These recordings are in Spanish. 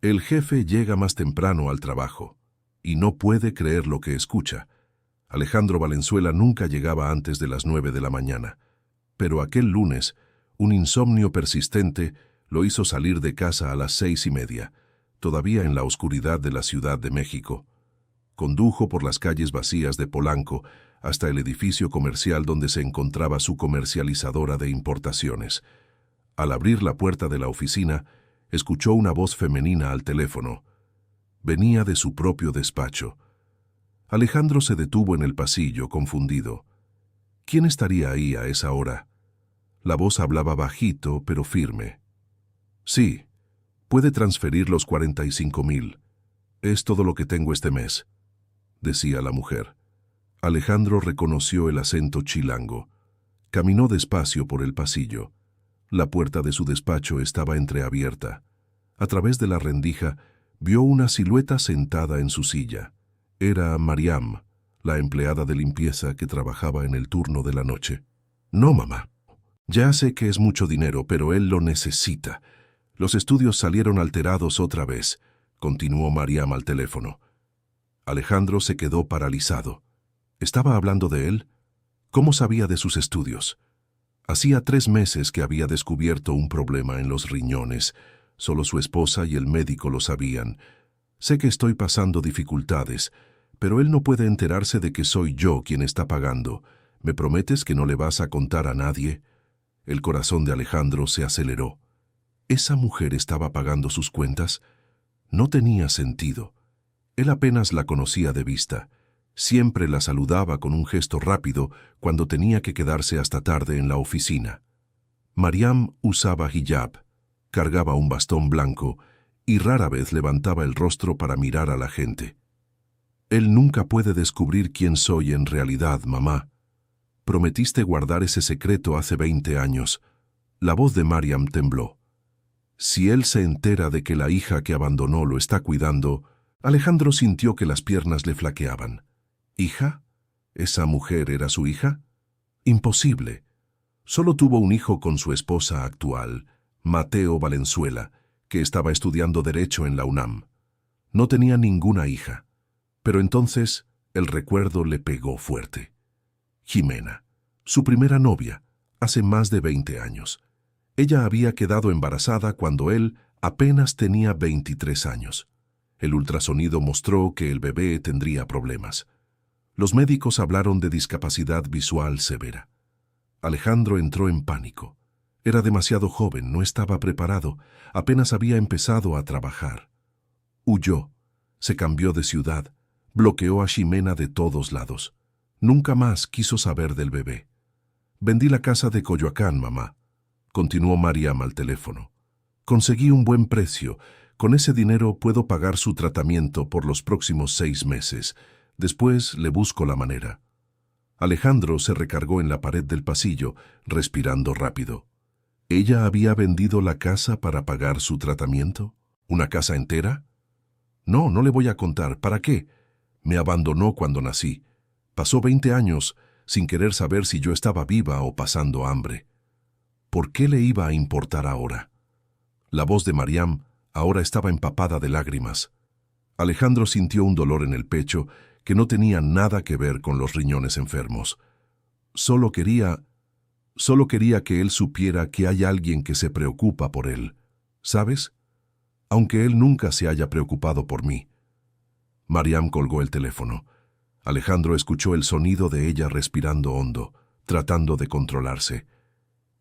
El jefe llega más temprano al trabajo y no puede creer lo que escucha. Alejandro Valenzuela nunca llegaba antes de las 9 de la mañana, pero aquel lunes, un insomnio persistente lo hizo salir de casa a las 6:30, todavía en la oscuridad de la Ciudad de México. Condujo por las calles vacías de Polanco hasta el edificio comercial donde se encontraba su comercializadora de importaciones. Al abrir la puerta de la oficina, escuchó una voz femenina al teléfono. Venía de su propio despacho. Alejandro se detuvo en el pasillo, confundido. ¿Quién estaría ahí a esa hora? La voz hablaba bajito, pero firme. Sí, puede transferir los 45,000. Es todo lo que tengo este mes, decía la mujer. Alejandro reconoció el acento chilango. Caminó despacio por el pasillo. La puerta de su despacho estaba entreabierta. A través de la rendija vio una silueta sentada en su silla. Era Mariam, la empleada de limpieza que trabajaba en el turno de la noche. No, mamá. Ya sé que es mucho dinero, pero él lo necesita. Los estudios salieron alterados otra vez, continuó Mariam al teléfono. Alejandro se quedó paralizado. ¿Estaba hablando de él? ¿Cómo sabía de sus estudios? Hacía 3 meses que había descubierto un problema en los riñones. Solo su esposa y el médico lo sabían. Sé que estoy pasando dificultades, pero él no puede enterarse de que soy yo quien está pagando. ¿Me prometes que no le vas a contar a nadie? El corazón de Alejandro se aceleró. ¿Esa mujer estaba pagando sus cuentas? No tenía sentido. Él apenas la conocía de vista. Siempre la saludaba con un gesto rápido cuando tenía que quedarse hasta tarde en la oficina. Mariam usaba hijab, cargaba un bastón blanco y rara vez levantaba el rostro para mirar a la gente. Él nunca puede descubrir quién soy en realidad, mamá. Prometiste guardar ese secreto hace 20 años. La voz de Mariam tembló. Si él se entera de que la hija que abandonó lo está cuidando, Alejandro sintió que las piernas le flaqueaban. ¿Hija? ¿Esa mujer era su hija? Imposible. Solo tuvo un hijo con su esposa actual, Mateo Valenzuela, que estaba estudiando Derecho en la UNAM. No tenía ninguna hija. Pero entonces el recuerdo le pegó fuerte. Jimena, su primera novia, hace más de 20 años. Ella había quedado embarazada cuando él apenas tenía 23 años. El ultrasonido mostró que el bebé tendría problemas. Los médicos hablaron de discapacidad visual severa. Alejandro entró en pánico. Era demasiado joven, no estaba preparado, apenas había empezado a trabajar. Huyó, se cambió de ciudad, bloqueó a Ximena de todos lados. Nunca más quiso saber del bebé. Vendí la casa de Coyoacán, mamá, continuó Mariam al teléfono. Conseguí un buen precio. Con ese dinero puedo pagar su tratamiento por los próximos 6 meses. Después le busco la manera. Alejandro se recargó en la pared del pasillo, respirando rápido. ¿Ella había vendido la casa para pagar su tratamiento? ¿Una casa entera? No, no le voy a contar. ¿Para qué? Me abandonó cuando nací. Pasó 20 años sin querer saber si yo estaba viva o pasando hambre. ¿Por qué le iba a importar ahora? La voz de Mariam ahora estaba empapada de lágrimas. Alejandro sintió un dolor en el pecho que no tenía nada que ver con los riñones enfermos. Solo quería que él supiera que hay alguien que se preocupa por él, ¿sabes? Aunque él nunca se haya preocupado por mí. Mariam colgó el teléfono. Alejandro escuchó el sonido de ella respirando hondo, tratando de controlarse.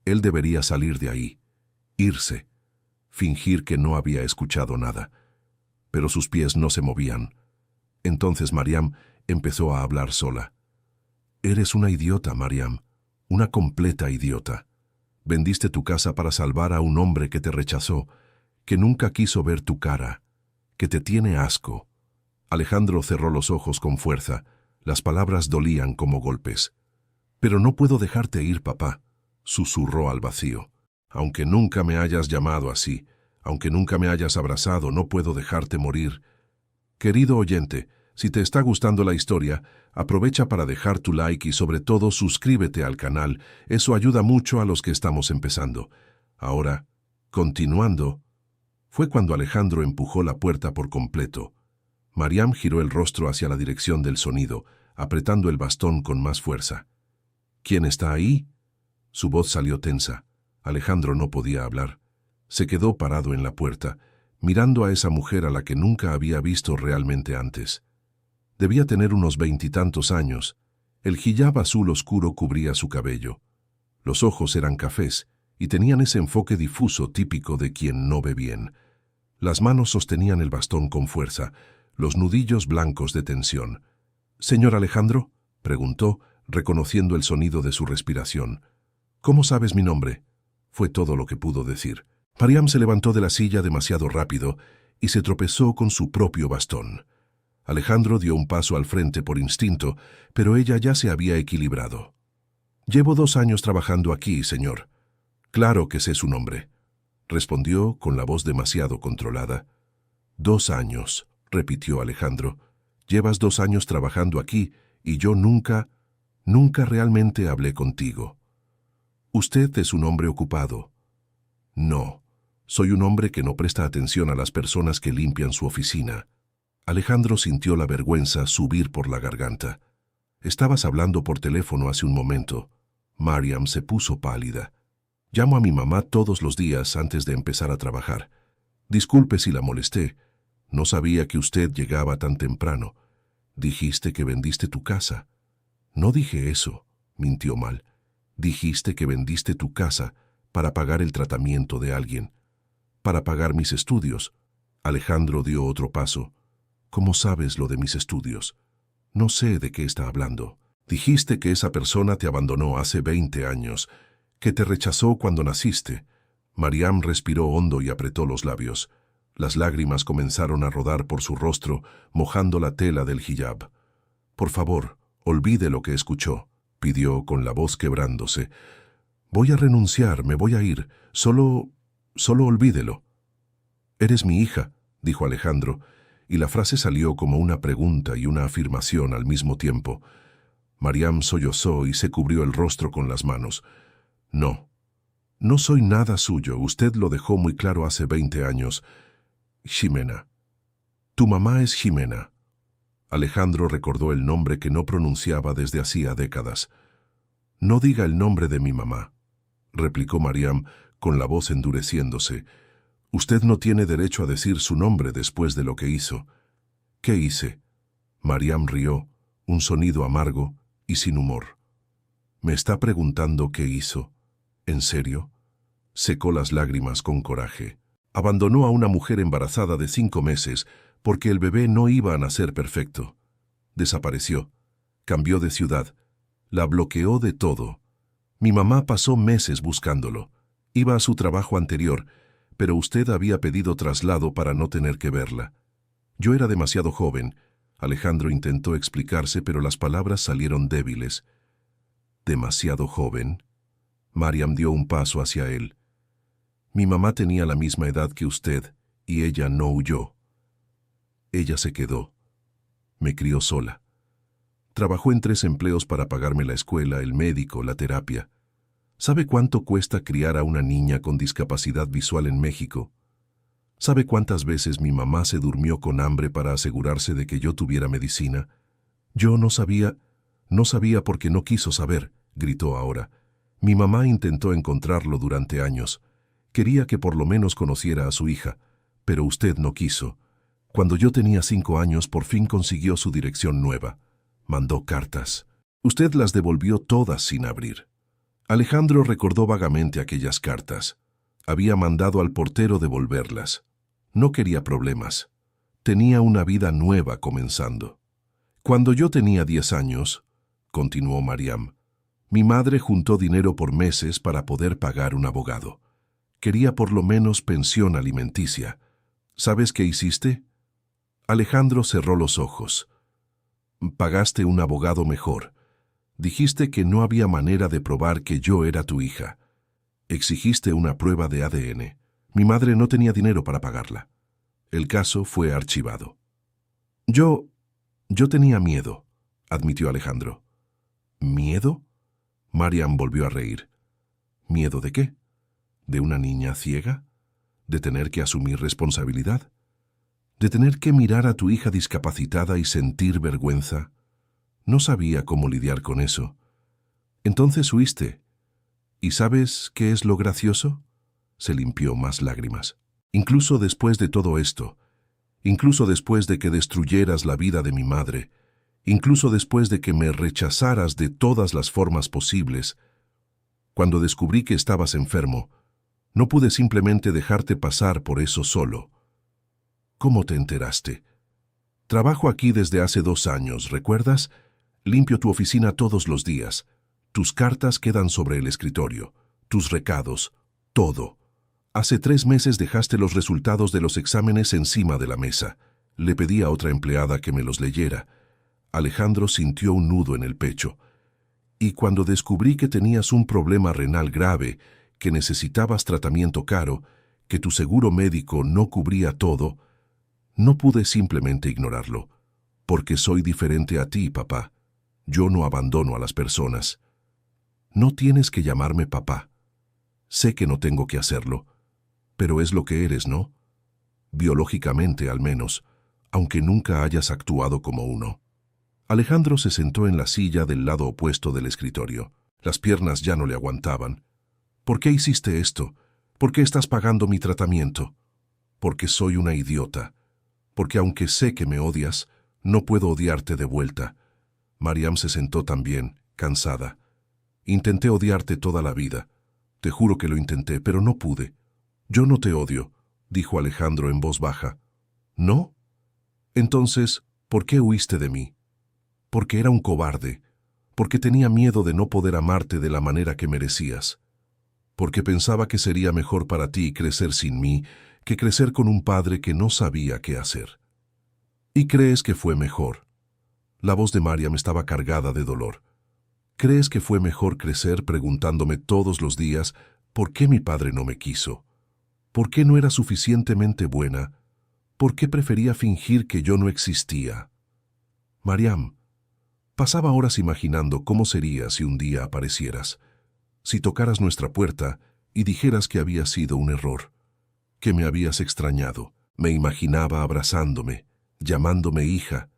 Él debería salir de ahí, irse, fingir que no había escuchado nada. Pero sus pies no se movían. Entonces Mariam empezó a hablar sola. Eres una idiota, Mariam, una completa idiota. Vendiste tu casa para salvar a un hombre que te rechazó, que nunca quiso ver tu cara, que te tiene asco. Alejandro cerró los ojos con fuerza. Las palabras dolían como golpes. Pero no puedo dejarte ir, papá, susurró al vacío. Aunque nunca me hayas llamado así, aunque nunca me hayas abrazado, no puedo dejarte morir. Querido oyente, si te está gustando la historia, aprovecha para dejar tu like y sobre todo suscríbete al canal. Eso ayuda mucho a los que estamos empezando. Ahora, continuando. Fue cuando Alejandro empujó la puerta por completo. Mariam giró el rostro hacia la dirección del sonido, apretando el bastón con más fuerza. ¿Quién está ahí? Su voz salió tensa. Alejandro no podía hablar. Se quedó parado en la puerta, mirando a esa mujer a la que nunca había visto realmente antes. Debía tener unos 20 y tantos años. El hiyab azul oscuro cubría su cabello. Los ojos eran cafés y tenían ese enfoque difuso típico de quien no ve bien. Las manos sostenían el bastón con fuerza, los nudillos blancos de tensión. «¿Señor Alejandro?», preguntó, reconociendo el sonido de su respiración. «¿Cómo sabes mi nombre?», fue todo lo que pudo decir. Mariam se levantó de la silla demasiado rápido y se tropezó con su propio bastón. Alejandro dio un paso al frente por instinto, pero ella ya se había equilibrado. «Llevo 2 años trabajando aquí, señor». «Claro que sé su nombre», respondió con la voz demasiado controlada. «2 años», repitió Alejandro. «Llevas 2 años trabajando aquí y yo nunca realmente hablé contigo. Usted es un hombre ocupado». «No, soy un hombre que no presta atención a las personas que limpian su oficina». Alejandro sintió la vergüenza subir por la garganta. «Estabas hablando por teléfono hace un momento». Mariam se puso pálida. «Llamo a mi mamá todos los días antes de empezar a trabajar. Disculpe si la molesté. No sabía que usted llegaba tan temprano. Dijiste que vendiste tu casa». «No dije eso», mintió mal. «Dijiste que vendiste tu casa para pagar el tratamiento de alguien, para pagar mis estudios». Alejandro dio otro paso. «¿Cómo sabes lo de mis estudios?» «No sé de qué está hablando». «Dijiste que esa persona te abandonó hace 20 años, que te rechazó cuando naciste». Mariam respiró hondo y apretó los labios. Las lágrimas comenzaron a rodar por su rostro, mojando la tela del hiyab. «Por favor, olvide lo que escuchó», pidió con la voz quebrándose. «Voy a renunciar, me voy a ir. Solo olvídelo». «Eres mi hija», dijo Alejandro, y la frase salió como una pregunta y una afirmación al mismo tiempo. Mariam sollozó y se cubrió el rostro con las manos. No soy nada suyo, usted lo dejó muy claro hace 20 años. Ximena. Tu mamá es Ximena». Alejandro recordó el nombre que no pronunciaba desde hacía décadas. «No diga el nombre de mi mamá», replicó Mariam con la voz endureciéndose. «Usted no tiene derecho a decir su nombre después de lo que hizo». «¿Qué hice?». Mariam rió, un sonido amargo y sin humor. «¿Me está preguntando qué hizo? ¿En serio?». Secó las lágrimas con coraje. «Abandonó a una mujer embarazada de 5 meses porque el bebé no iba a nacer perfecto. Desapareció. Cambió de ciudad. La bloqueó de todo. Mi mamá pasó meses buscándolo. Iba a su trabajo anterior, pero usted había pedido traslado para no tener que verla. Yo era demasiado joven». Alejandro intentó explicarse, pero las palabras salieron débiles. «¿Demasiado joven?». Mariam dio un paso hacia él. «Mi mamá tenía la misma edad que usted, y ella no huyó. Ella se quedó. Me crió sola. Trabajó en 3 empleos para pagarme la escuela, el médico, la terapia. ¿Sabe cuánto cuesta criar a una niña con discapacidad visual en México? ¿Sabe cuántas veces mi mamá se durmió con hambre para asegurarse de que yo tuviera medicina? Yo no sabía porque no quiso saber», gritó ahora. «Mi mamá intentó encontrarlo durante años. Quería que por lo menos conociera a su hija, pero usted no quiso. Cuando yo tenía 5 años, por fin consiguió su dirección nueva. Mandó cartas. Usted las devolvió todas sin abrir». Alejandro recordó vagamente aquellas cartas. Había mandado al portero devolverlas. No quería problemas. Tenía una vida nueva comenzando. «Cuando yo tenía 10 años», continuó Mariam, «mi madre juntó dinero por meses para poder pagar un abogado. Quería por lo menos pensión alimenticia. ¿Sabes qué hiciste?». Alejandro cerró los ojos. «Pagaste un abogado mejor. Dijiste que no había manera de probar que yo era tu hija. Exigiste una prueba de ADN. Mi madre no tenía dinero para pagarla. El caso fue archivado». Yo tenía miedo», admitió Alejandro. «¿Miedo?». Mariam volvió a reír. «¿Miedo de qué? ¿De una niña ciega? ¿De tener que asumir responsabilidad? ¿De tener que mirar a tu hija discapacitada y sentir vergüenza? No sabía cómo lidiar con eso. Entonces huiste. ¿Y sabes qué es lo gracioso? Se limpió más lágrimas. Incluso después de todo esto, incluso después de que destruyeras la vida de mi madre, incluso después de que me rechazaras de todas las formas posibles, cuando descubrí que estabas enfermo, no pude simplemente dejarte pasar por eso solo. ¿Cómo te enteraste? Trabajo aquí desde hace 2 años, ¿recuerdas? Limpio tu oficina todos los días. Tus cartas quedan sobre el escritorio, tus recados, todo. Hace 3 meses dejaste los resultados de los exámenes encima de la mesa. Le pedí a otra empleada que me los leyera. Alejandro sintió un nudo en el pecho. Y cuando descubrí que tenías un problema renal grave, que necesitabas tratamiento caro, que tu seguro médico no cubría todo, no pude simplemente ignorarlo. Porque soy diferente a ti, papá. Yo no abandono a las personas. No tienes que llamarme papá. Sé que no tengo que hacerlo, pero es lo que eres, ¿no? Biológicamente, al menos, aunque nunca hayas actuado como uno. Alejandro se sentó en la silla del lado opuesto del escritorio. Las piernas ya no le aguantaban. ¿Por qué hiciste esto? ¿Por qué estás pagando mi tratamiento? Porque soy una idiota. Porque aunque sé que me odias, no puedo odiarte de vuelta. Mariam se sentó también, cansada. Intenté odiarte toda la vida. Te juro que lo intenté, pero no pude. Yo no te odio, dijo Alejandro en voz baja. ¿No? Entonces, ¿por qué huiste de mí? Porque era un cobarde. Porque tenía miedo de no poder amarte de la manera que merecías. Porque pensaba que sería mejor para ti crecer sin mí que crecer con un padre que no sabía qué hacer. ¿Y crees que fue mejor? La voz de Mariam estaba cargada de dolor. ¿Crees que fue mejor crecer preguntándome todos los días por qué mi padre no me quiso? ¿Por qué no era suficientemente buena? ¿Por qué prefería fingir que yo no existía? Mariam, pasaba horas imaginando cómo sería si un día aparecieras, si tocaras nuestra puerta y dijeras que había sido un error, que me habías extrañado. Me imaginaba abrazándome, llamándome hija,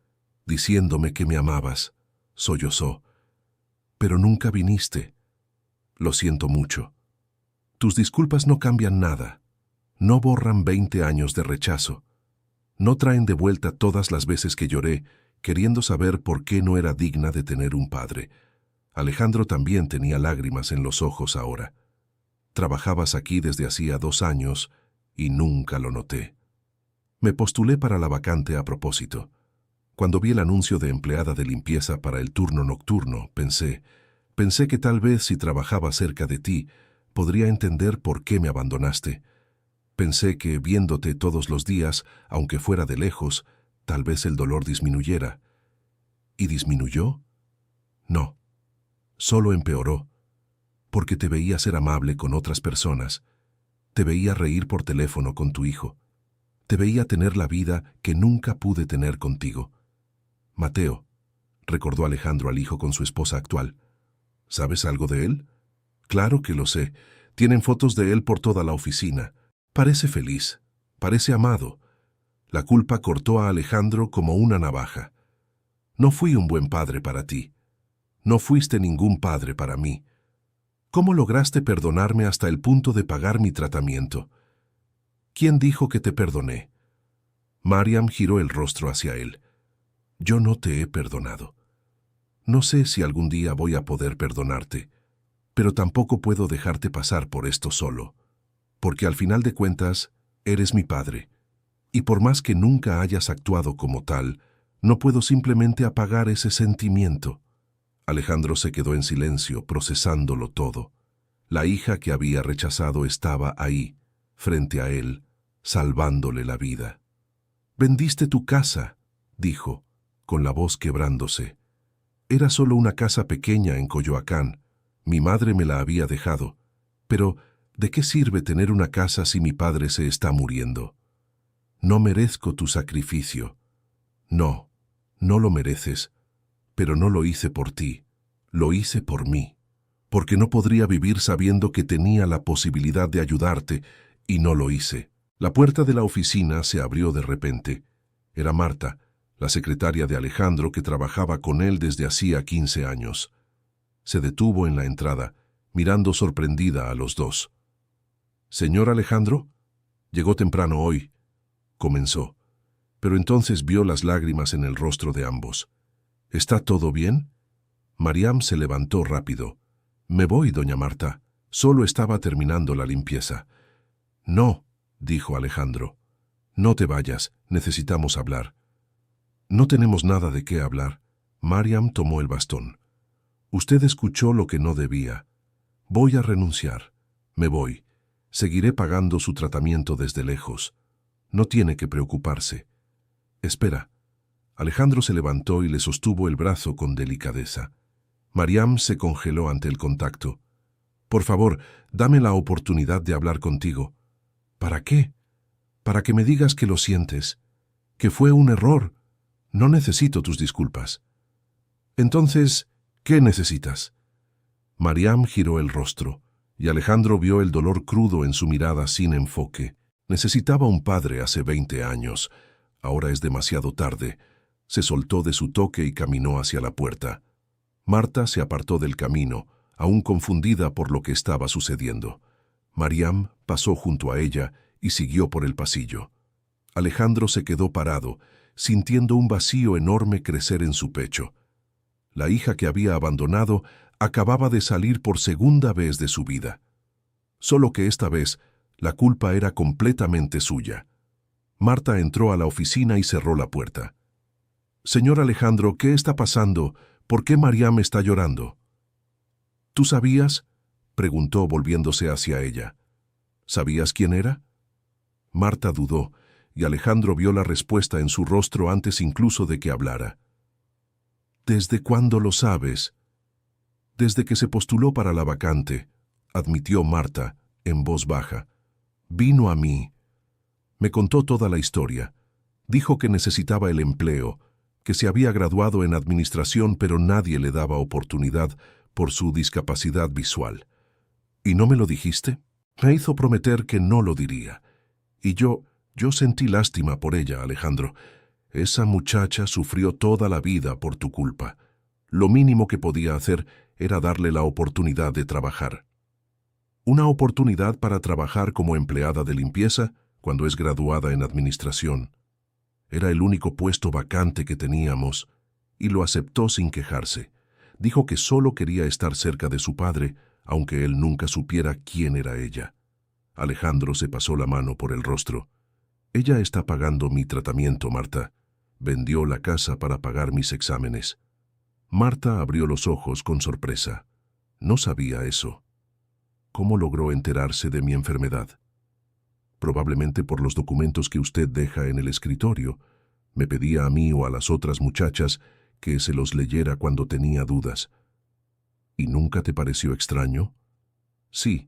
diciéndome que me amabas. Sollozó. Pero nunca viniste. Lo siento mucho. Tus disculpas no cambian nada. No borran 20 años de rechazo. No traen de vuelta todas las veces que lloré, queriendo saber por qué no era digna de tener un padre. Alejandro también tenía lágrimas en los ojos ahora. Trabajabas aquí desde hacía 2 años y nunca lo noté. Me postulé para la vacante a propósito. Cuando vi el anuncio de empleada de limpieza para el turno nocturno, pensé que tal vez si trabajaba cerca de ti, podría entender por qué me abandonaste. Pensé que viéndote todos los días, aunque fuera de lejos, tal vez el dolor disminuyera. ¿Y disminuyó? No. Solo empeoró. Porque te veía ser amable con otras personas. Te veía reír por teléfono con tu hijo. Te veía tener la vida que nunca pude tener contigo. Mateo, recordó Alejandro al hijo con su esposa actual. ¿Sabes algo de él? Claro que lo sé. Tienen fotos de él por toda la oficina. Parece feliz. Parece amado. La culpa cortó a Alejandro como una navaja. No fui un buen padre para ti. No fuiste ningún padre para mí. ¿Cómo lograste perdonarme hasta el punto de pagar mi tratamiento? ¿Quién dijo que te perdoné? Mariam giró el rostro hacia él. Yo no te he perdonado. No sé si algún día voy a poder perdonarte, pero tampoco puedo dejarte pasar por esto solo, porque al final de cuentas, eres mi padre, y por más que nunca hayas actuado como tal, no puedo simplemente apagar ese sentimiento. Alejandro se quedó en silencio, procesándolo todo. La hija que había rechazado estaba ahí, frente a él, salvándole la vida. «Vendiste tu casa», dijo, con la voz quebrándose. «Era solo una casa pequeña en Coyoacán. Mi madre me la había dejado. Pero, ¿de qué sirve tener una casa si mi padre se está muriendo? No merezco tu sacrificio. No, no lo mereces. Pero no lo hice por ti. Lo hice por mí. Porque no podría vivir sabiendo que tenía la posibilidad de ayudarte, y no lo hice. La puerta de la oficina se abrió de repente. Era Marta, la secretaria de Alejandro que trabajaba con él desde hacía 15 años. Se detuvo en la entrada, mirando sorprendida a los dos. «¿Señor Alejandro? Llegó temprano hoy», comenzó, pero entonces vio las lágrimas en el rostro de ambos. «¿Está todo bien?» Mariam se levantó rápido. «Me voy, doña Marta. Solo estaba terminando la limpieza». «No», dijo Alejandro. «No te vayas, necesitamos hablar». «No tenemos nada de qué hablar». Mariam tomó el bastón. «Usted escuchó lo que no debía. Voy a renunciar. Me voy. Seguiré pagando su tratamiento desde lejos. No tiene que preocuparse». «Espera». Alejandro se levantó y le sostuvo el brazo con delicadeza. Mariam se congeló ante el contacto. «Por favor, dame la oportunidad de hablar contigo». «¿Para qué?» «Para que me digas que lo sientes, que fue un error. No necesito tus disculpas». «Entonces, ¿qué necesitas?» Mariam giró el rostro, y Alejandro vio el dolor crudo en su mirada sin enfoque. Necesitaba un padre hace 20 años. Ahora es demasiado tarde. Se soltó de su toque y caminó hacia la puerta. Marta se apartó del camino, aún confundida por lo que estaba sucediendo. Mariam pasó junto a ella y siguió por el pasillo. Alejandro se quedó parado, sintiendo un vacío enorme crecer en su pecho. La hija que había abandonado acababa de salir por segunda vez de su vida. Solo que esta vez la culpa era completamente suya. Marta entró a la oficina y cerró la puerta. «Señor Alejandro, ¿qué está pasando? ¿Por qué Mariam está llorando?» «¿Tú sabías?», preguntó volviéndose hacia ella. «¿Sabías quién era?». Marta dudó, y Alejandro vio la respuesta en su rostro antes incluso de que hablara. «¿Desde cuándo lo sabes?». «Desde que se postuló para la vacante», admitió Marta, en voz baja. «Vino a mí. Me contó toda la historia. Dijo que necesitaba el empleo, que se había graduado en administración pero nadie le daba oportunidad por su discapacidad visual. ¿Y no me lo dijiste?». Me hizo prometer que no lo diría. Y yo sentí lástima por ella, Alejandro. Esa muchacha sufrió toda la vida por tu culpa. Lo mínimo que podía hacer era darle la oportunidad de trabajar. Una oportunidad para trabajar como empleada de limpieza cuando es graduada en administración. Era el único puesto vacante que teníamos, y lo aceptó sin quejarse. Dijo que solo quería estar cerca de su padre, aunque él nunca supiera quién era ella. Alejandro se pasó la mano por el rostro. «Ella está pagando mi tratamiento, Marta. Vendió la casa para pagar mis exámenes». Marta abrió los ojos con sorpresa. No sabía eso. ¿Cómo logró enterarse de mi enfermedad? Probablemente por los documentos que usted deja en el escritorio. Me pedía a mí o a las otras muchachas que se los leyera cuando tenía dudas. ¿Y nunca te pareció extraño? Sí,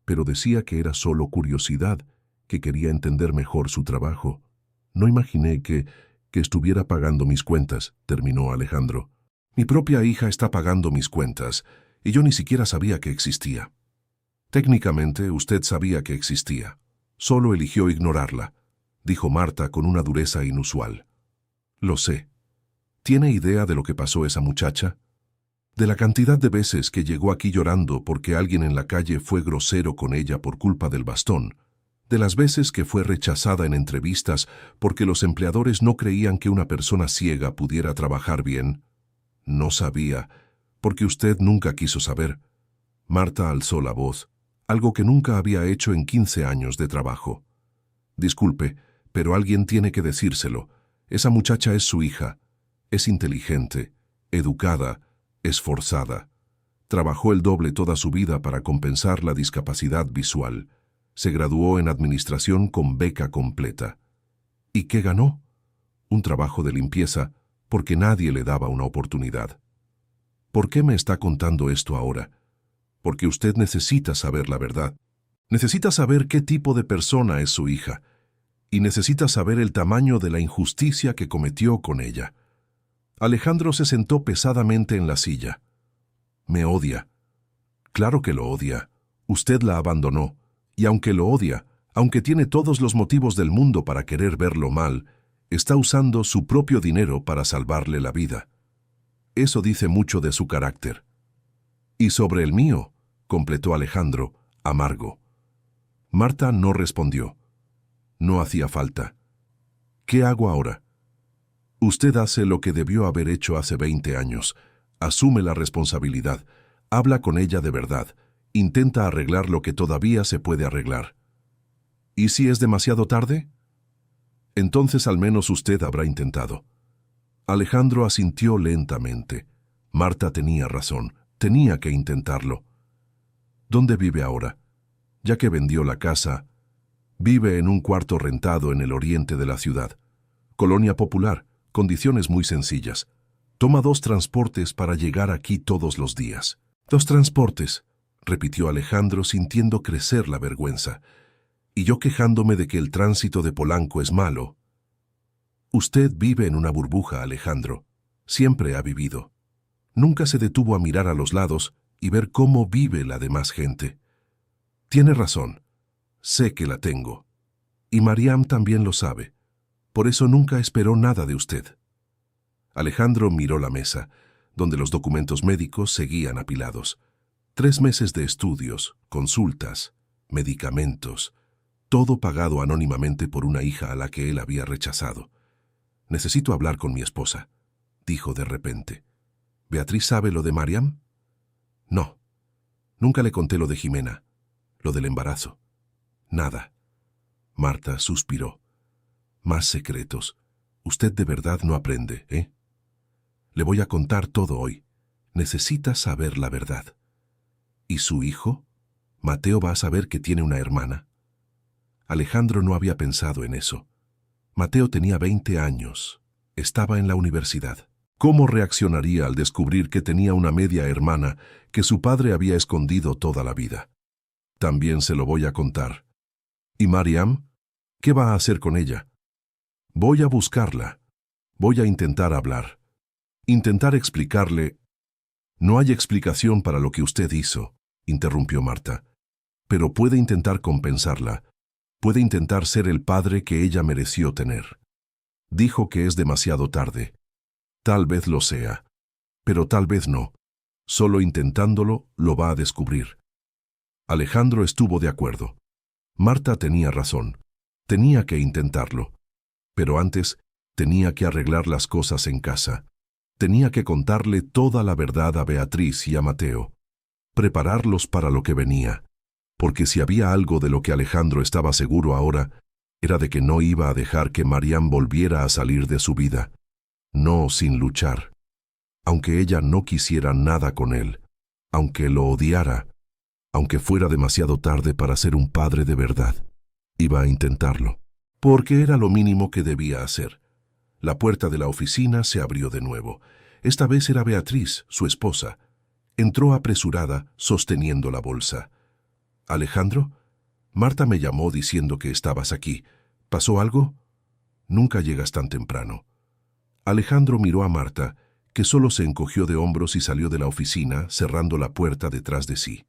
pero decía que era solo curiosidad, que quería entender mejor su trabajo. No imaginé que estuviera pagando mis cuentas, terminó Alejandro. Mi propia hija está pagando mis cuentas, y yo ni siquiera sabía que existía. Técnicamente, usted sabía que existía. Solo eligió ignorarla, dijo Marta con una dureza inusual. Lo sé. ¿Tiene idea de lo que pasó esa muchacha? De la cantidad de veces que llegó aquí llorando porque alguien en la calle fue grosero con ella por culpa del bastón, de las veces que fue rechazada en entrevistas porque los empleadores no creían que una persona ciega pudiera trabajar bien. No sabía, porque usted nunca quiso saber. Marta alzó la voz, algo que nunca había hecho en 15 años de trabajo. Disculpe, pero alguien tiene que decírselo. Esa muchacha es su hija. Es inteligente, educada, esforzada. Trabajó el doble toda su vida para compensar la discapacidad visual. Se graduó en administración con beca completa. ¿Y qué ganó? Un trabajo de limpieza, porque nadie le daba una oportunidad. ¿Por qué me está contando esto ahora? Porque usted necesita saber la verdad. Necesita saber qué tipo de persona es su hija. Y necesita saber el tamaño de la injusticia que cometió con ella. Alejandro se sentó pesadamente en la silla. Me odia. Claro que lo odia. Usted la abandonó. Y aunque lo odia, Aunque tiene todos los motivos del mundo para querer verlo mal, está usando su propio dinero para salvarle la vida. Eso dice mucho de su carácter. Y sobre el mío, completó Alejandro, amargo. Marta no respondió. No hacía falta. ¿Qué hago ahora? Usted hace lo que debió haber hecho hace 20 años. Asume la responsabilidad. Habla con ella de verdad. Intenta arreglar lo que todavía se puede arreglar. ¿Y si es demasiado tarde? Entonces al menos usted habrá intentado. Alejandro asintió lentamente. Marta tenía razón. Tenía que intentarlo. ¿Dónde vive ahora? Ya que vendió la casa, vive en un cuarto rentado en el oriente de la ciudad. Colonia popular, condiciones muy sencillas. Toma 2 transportes para llegar aquí todos los días. 2 transportes, repitió Alejandro sintiendo crecer la vergüenza. Y yo quejándome de que el tránsito de Polanco es malo. Usted vive en una burbuja, Alejandro. Siempre ha vivido. Nunca se detuvo a mirar a los lados y ver cómo vive la demás gente. Tiene razón. Sé que la tengo. Y Mariam también lo sabe. Por eso nunca esperó nada de usted. Alejandro miró la mesa, donde los documentos médicos seguían apilados. 3 meses de estudios, consultas, medicamentos, todo pagado anónimamente por una hija a la que él había rechazado. Necesito hablar con mi esposa, dijo de repente. ¿Beatriz sabe lo de Mariam? No. Nunca le conté lo de Jimena, lo del embarazo. Nada. Marta suspiró. Más secretos. Usted de verdad no aprende, ¿eh? Le voy a contar todo hoy. Necesita saber la verdad. ¿Y su hijo? ¿Mateo va a saber que tiene una hermana? Alejandro no había pensado en eso. Mateo tenía 20 años. Estaba en la universidad. ¿Cómo reaccionaría al descubrir que tenía una media hermana que su padre había escondido toda la vida? También se lo voy a contar. ¿Y Mariam? ¿Qué va a hacer con ella? Voy a buscarla. Voy a intentar hablar. Intentar explicarle. No hay explicación para lo que usted hizo, interrumpió Marta. Pero puede intentar compensarla. Puede intentar ser el padre que ella mereció tener. Dijo que es demasiado tarde. Tal vez lo sea. Pero tal vez no. Solo intentándolo lo va a descubrir. Alejandro estuvo de acuerdo. Marta tenía razón. Tenía que intentarlo. Pero antes, tenía que arreglar las cosas en casa. Tenía que contarle toda la verdad a Beatriz y a Mateo. Prepararlos para lo que venía. Porque si había algo de lo que Alejandro estaba seguro ahora, era de que no iba a dejar que Mariam volviera a salir de su vida. No sin luchar. Aunque ella no quisiera nada con él, aunque lo odiara, aunque fuera demasiado tarde para ser un padre de verdad, iba a intentarlo. Porque era lo mínimo que debía hacer. La puerta de la oficina se abrió de nuevo. Esta vez era Beatriz, su esposa. Entró apresurada, sosteniendo la bolsa. ¿Alejandro? Marta me llamó diciendo que estabas aquí. ¿Pasó algo? Nunca llegas tan temprano. Alejandro miró a Marta, que solo se encogió de hombros y salió de la oficina, cerrando la puerta detrás de sí.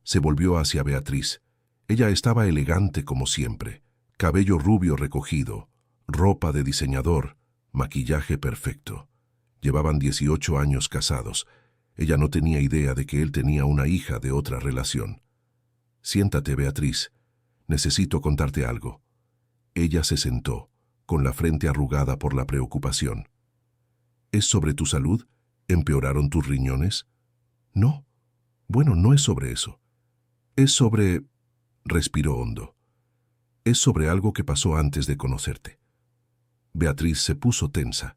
Se volvió hacia Beatriz. Ella estaba elegante como siempre. Cabello rubio recogido, ropa de diseñador, maquillaje perfecto. Llevaban 18 años casados. Ella no tenía idea de que él tenía una hija de otra relación. Siéntate, Beatriz. Necesito contarte algo. Ella se sentó, con la frente arrugada por la preocupación. ¿Es sobre tu salud? ¿Empeoraron tus riñones? No. Bueno, no es sobre eso. Es sobre... Respiró hondo. Es sobre algo que pasó antes de conocerte. Beatriz se puso tensa.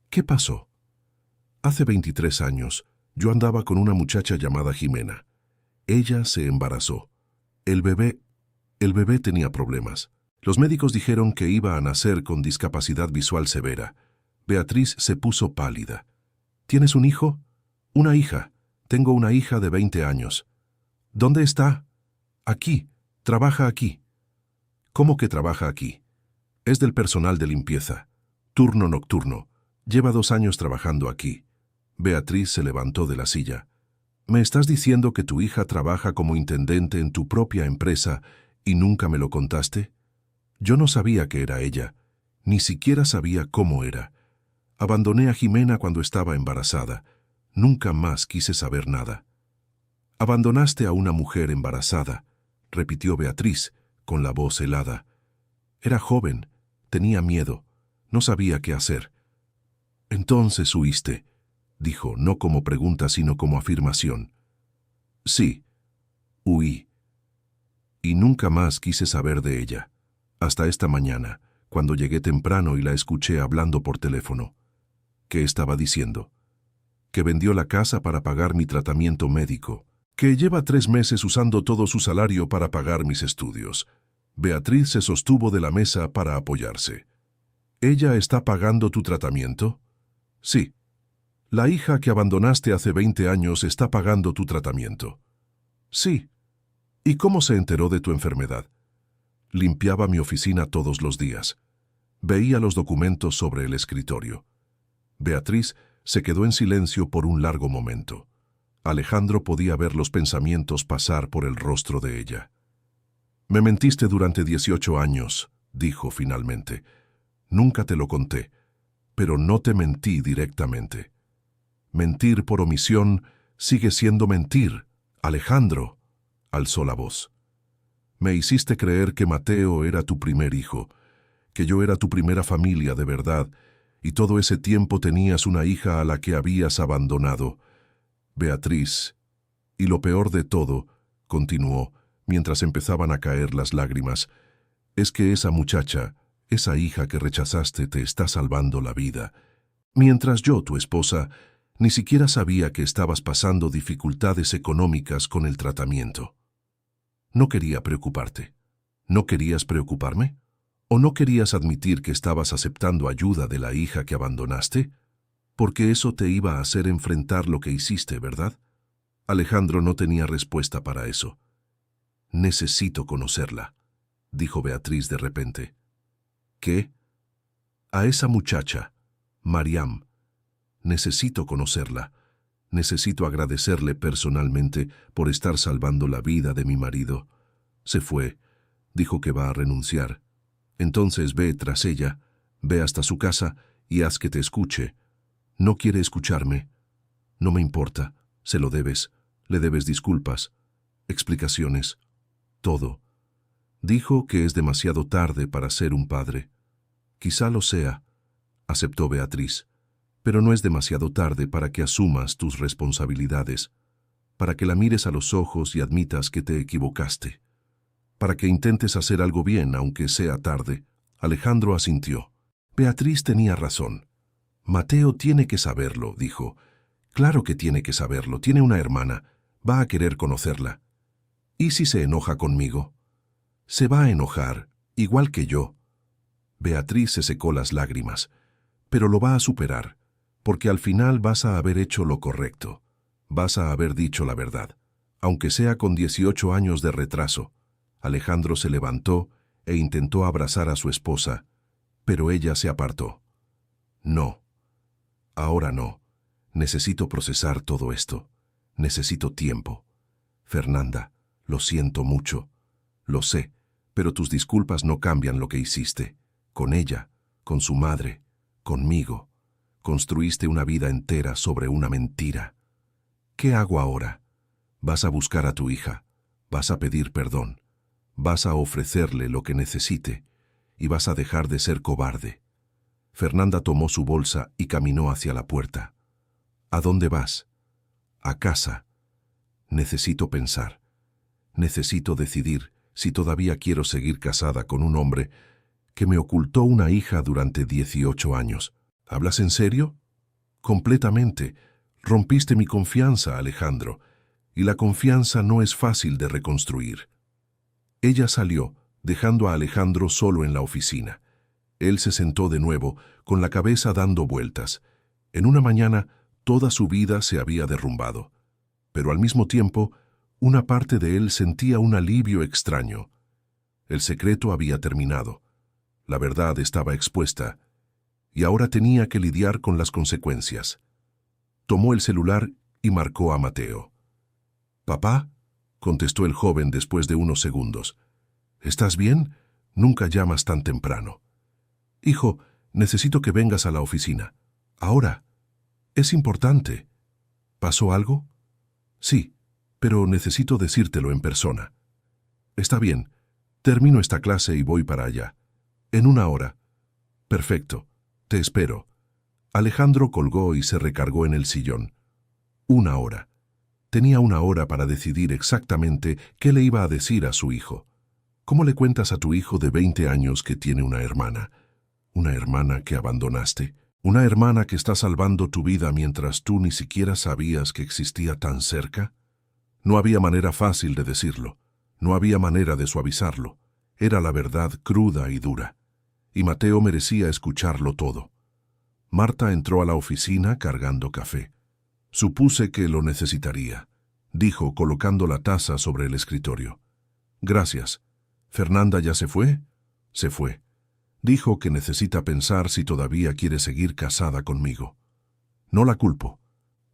¿Qué pasó? Hace 23 años, yo andaba con una muchacha llamada Jimena. Ella se embarazó. El bebé tenía problemas. Los médicos dijeron que iba a nacer con discapacidad visual severa. Beatriz se puso pálida. ¿Tienes un hijo? Una hija. Tengo una hija de 20 años. ¿Dónde está? Aquí. Trabaja aquí. ¿Cómo que trabaja aquí? Es del personal de limpieza. Turno nocturno. Lleva 2 años trabajando aquí. Beatriz se levantó de la silla. ¿Me estás diciendo que tu hija trabaja como intendente en tu propia empresa ¿Y nunca me lo contaste? Yo no sabía que era ella, ni siquiera sabía cómo era. Abandoné a Jimena cuando estaba embarazada. Nunca más quise saber nada. Abandonaste a una mujer embarazada, repitió Beatriz, con la voz helada. Era joven, tenía miedo, no sabía qué hacer. Entonces huiste, dijo, no como pregunta sino como afirmación. Sí, huí. Y nunca más quise saber de ella, hasta esta mañana, cuando llegué temprano y la escuché hablando por teléfono. ¿Qué estaba diciendo? Que vendió la casa para pagar mi tratamiento médico, que lleva 3 meses usando todo su salario para pagar mis estudios. Beatriz se sostuvo de la mesa para apoyarse. ¿Ella está pagando tu tratamiento? Sí. La hija que abandonaste hace 20 años está pagando tu tratamiento. Sí. ¿Y cómo se enteró de tu enfermedad? Limpiaba mi oficina todos los días. Veía los documentos sobre el escritorio. Beatriz se quedó en silencio por un largo momento. Alejandro podía ver los pensamientos pasar por el rostro de ella. Me mentiste durante 18 años, dijo finalmente. Nunca te lo conté, pero no te mentí directamente. Mentir por omisión sigue siendo mentir, Alejandro, alzó la voz. Me hiciste creer que Mateo era tu primer hijo, que yo era tu primera familia de verdad, y todo ese tiempo tenías una hija a la que habías abandonado. Beatriz, y lo peor de todo, continuó, mientras empezaban a caer las lágrimas, es que esa muchacha, esa hija que rechazaste, te está salvando la vida, mientras yo, tu esposa, ni siquiera sabía que estabas pasando dificultades económicas con el tratamiento. No quería preocuparte. ¿No querías preocuparme? ¿O no querías admitir que estabas aceptando ayuda de la hija que abandonaste? Porque eso te iba a hacer enfrentar lo que hiciste, ¿verdad? Alejandro no tenía respuesta para eso. Necesito conocerla, dijo Beatriz de repente. ¿Qué? A esa muchacha, Mariam. Necesito conocerla. Necesito agradecerle personalmente por estar salvando la vida de mi marido. Se fue. Dijo que va a renunciar. Entonces ve tras ella, ve hasta su casa y haz que te escuche. No quiere escucharme. No me importa. Se lo debes. Le debes disculpas, explicaciones, todo. Dijo que es demasiado tarde para ser un padre. Quizá lo sea, aceptó Beatriz, pero no es demasiado tarde para que asumas tus responsabilidades, para que la mires a los ojos y admitas que te equivocaste, para que intentes hacer algo bien aunque sea tarde. Alejandro asintió. Beatriz tenía razón. Mateo tiene que saberlo, dijo. Claro que tiene que saberlo, tiene una hermana, va a querer conocerla. ¿Y si se enoja conmigo? Se va a enojar, igual que yo. Beatriz se secó las lágrimas, pero lo va a superar, porque al final vas a haber hecho lo correcto, vas a haber dicho la verdad, aunque sea con 18 años de retraso. Alejandro se levantó e intentó abrazar a su esposa, pero ella se apartó. No, ahora no. Necesito procesar todo esto. Necesito tiempo. Fernanda, lo siento mucho. Lo sé, pero tus disculpas no cambian lo que hiciste. Con ella, con su madre, conmigo. Construiste una vida entera sobre una mentira. ¿Qué hago ahora? Vas a buscar a tu hija. Vas a pedir perdón. Vas a ofrecerle lo que necesite. Y vas a dejar de ser cobarde. Fernanda tomó su bolsa y caminó hacia la puerta. ¿A dónde vas? A casa. Necesito pensar. Necesito decidir si todavía quiero seguir casada con un hombre que me ocultó una hija durante 18 años. ¿Hablas en serio? Completamente. Rompiste mi confianza, Alejandro, y la confianza no es fácil de reconstruir. Ella salió, dejando a Alejandro solo en la oficina. Él se sentó de nuevo, con la cabeza dando vueltas. En una mañana, toda su vida se había derrumbado, pero al mismo tiempo, una parte de él sentía un alivio extraño. El secreto había terminado, la verdad estaba expuesta, y ahora tenía que lidiar con las consecuencias. Tomó el celular y marcó a Mateo. «¿Papá?», contestó el joven después de unos segundos. ¿Estás bien? Nunca llamas tan temprano. Hijo, necesito que vengas a la oficina. Ahora. Es importante. ¿Pasó algo? Sí, pero necesito decírtelo en persona. Está bien. Termino esta clase y voy para allá. En 1 hora. Perfecto. Te espero. Alejandro colgó y se recargó en el sillón. 1 hora. Tenía 1 hora para decidir exactamente qué le iba a decir a su hijo. ¿Cómo le cuentas a tu hijo de 20 años que tiene una hermana? ¿Una hermana que abandonaste? ¿Una hermana que está salvando tu vida mientras tú ni siquiera sabías que existía tan cerca? No había manera fácil de decirlo. No había manera de suavizarlo. Era la verdad cruda y dura. Y Mateo merecía escucharlo todo. Marta entró a la oficina cargando café. Supuse que lo necesitaría, dijo colocando la taza sobre el escritorio. Gracias. ¿Fernanda ya se fue? Se fue. Dijo que necesita pensar si todavía quiere seguir casada conmigo. No la culpo.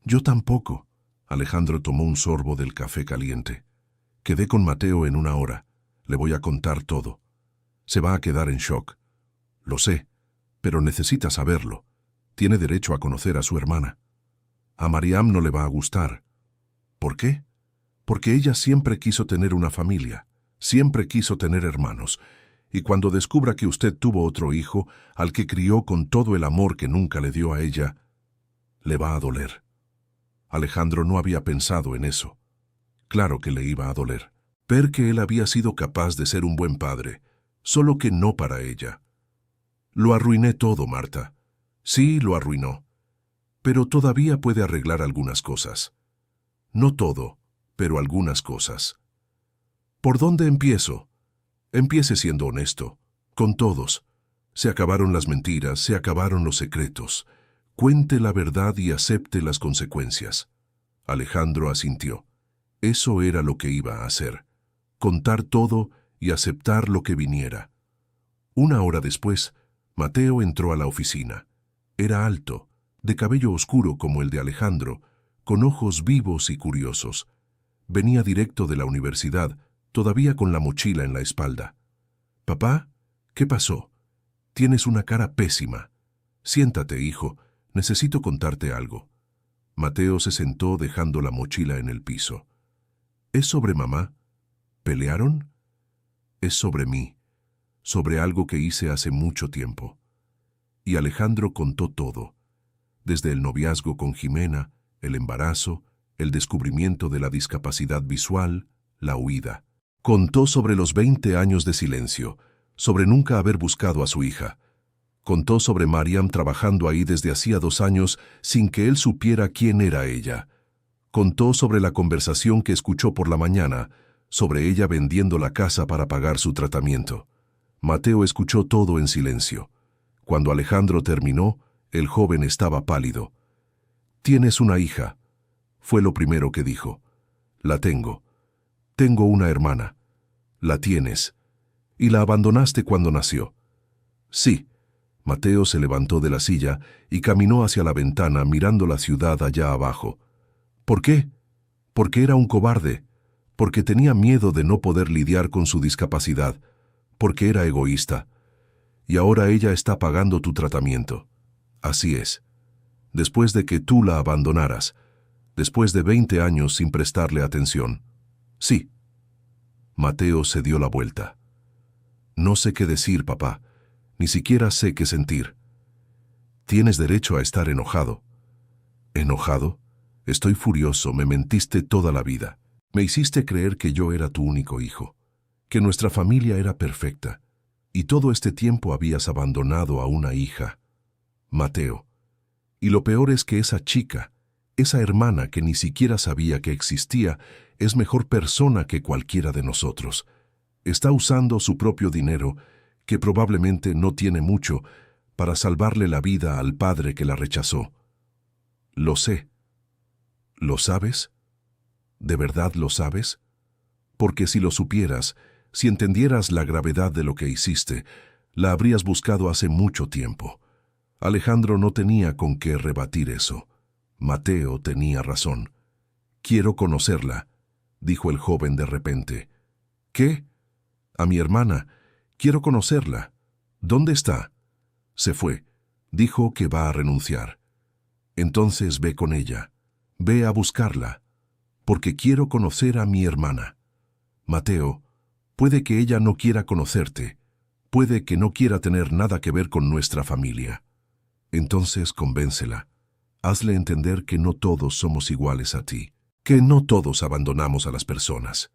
Yo tampoco. Alejandro tomó un sorbo del café caliente. Quedé con Mateo en 1 hora. Le voy a contar todo. Se va a quedar en shock. Lo sé, pero necesita saberlo. Tiene derecho a conocer a su hermana. A Mariam no le va a gustar. ¿Por qué? Porque ella siempre quiso tener una familia, siempre quiso tener hermanos, y cuando descubra que usted tuvo otro hijo, al que crió con todo el amor que nunca le dio a ella, le va a doler. Alejandro no había pensado en eso. Claro que le iba a doler. Ver que él había sido capaz de ser un buen padre, solo que no para ella. Lo arruiné todo, Marta. Sí, lo arruinó. Pero todavía puede arreglar algunas cosas. No todo, pero algunas cosas. ¿Por dónde empiezo? Empiece siendo honesto, con todos. Se acabaron las mentiras, se acabaron los secretos. Cuente la verdad y acepte las consecuencias. Alejandro asintió. Eso era lo que iba a hacer. Contar todo y aceptar lo que viniera. 1 hora después, Mateo entró a la oficina. Era alto, de cabello oscuro como el de Alejandro, con ojos vivos y curiosos. Venía directo de la universidad, todavía con la mochila en la espalda. «Papá, ¿qué pasó? Tienes una cara pésima. Siéntate, hijo, necesito contarte algo». Mateo se sentó dejando la mochila en el piso. «¿Es sobre mamá? ¿Pelearon?» «Es sobre mí, sobre algo que hice hace mucho tiempo». Y Alejandro contó todo. Desde el noviazgo con Jimena, el embarazo, el descubrimiento de la discapacidad visual, la huida. Contó sobre los 20 años de silencio, sobre nunca haber buscado a su hija. Contó sobre Mariam trabajando ahí desde hacía 2 años sin que él supiera quién era ella. Contó sobre la conversación que escuchó por la mañana, sobre ella vendiendo la casa para pagar su tratamiento. Mateo escuchó todo en silencio. Cuando Alejandro terminó, el joven estaba pálido. «Tienes una hija», fue lo primero que dijo. «La tengo. Tengo una hermana». «La tienes. ¿Y la abandonaste cuando nació?» «Sí». Mateo se levantó de la silla y caminó hacia la ventana mirando la ciudad allá abajo. «¿Por qué?» «Porque era un cobarde. Porque tenía miedo de no poder lidiar con su discapacidad. Porque era egoísta. Y ahora ella está pagando tu tratamiento». «Así es. Después de que tú la abandonaras, después de 20 años sin prestarle atención». «Sí». Mateo se dio la vuelta. «No sé qué decir, papá. Ni siquiera sé qué sentir». «Tienes derecho a estar enojado». «¿Enojado? Estoy furioso, me mentiste toda la vida. Me hiciste creer que yo era tu único hijo, que nuestra familia era perfecta, y todo este tiempo habías abandonado a una hija». «Mateo, y lo peor es que esa chica, esa hermana que ni siquiera sabía que existía, es mejor persona que cualquiera de nosotros. Está usando su propio dinero, que probablemente no tiene mucho, para salvarle la vida al padre que la rechazó». «Lo sé». «¿Lo sabes? ¿De verdad lo sabes? Porque si lo supieras, si entendieras la gravedad de lo que hiciste, la habrías buscado hace mucho tiempo». Alejandro no tenía con qué rebatir eso. Mateo tenía razón. «Quiero conocerla», dijo el joven de repente. «¿Qué? A mi hermana. Quiero conocerla. ¿Dónde está? Se fue. Dijo que va a renunciar. Entonces ve con ella. Ve a buscarla. Porque quiero conocer a mi hermana. Mateo, puede que ella no quiera conocerte. Puede que no quiera tener nada que ver con nuestra familia. Entonces convéncela. Hazle entender que no todos somos iguales a ti. Que no todos abandonamos a las personas.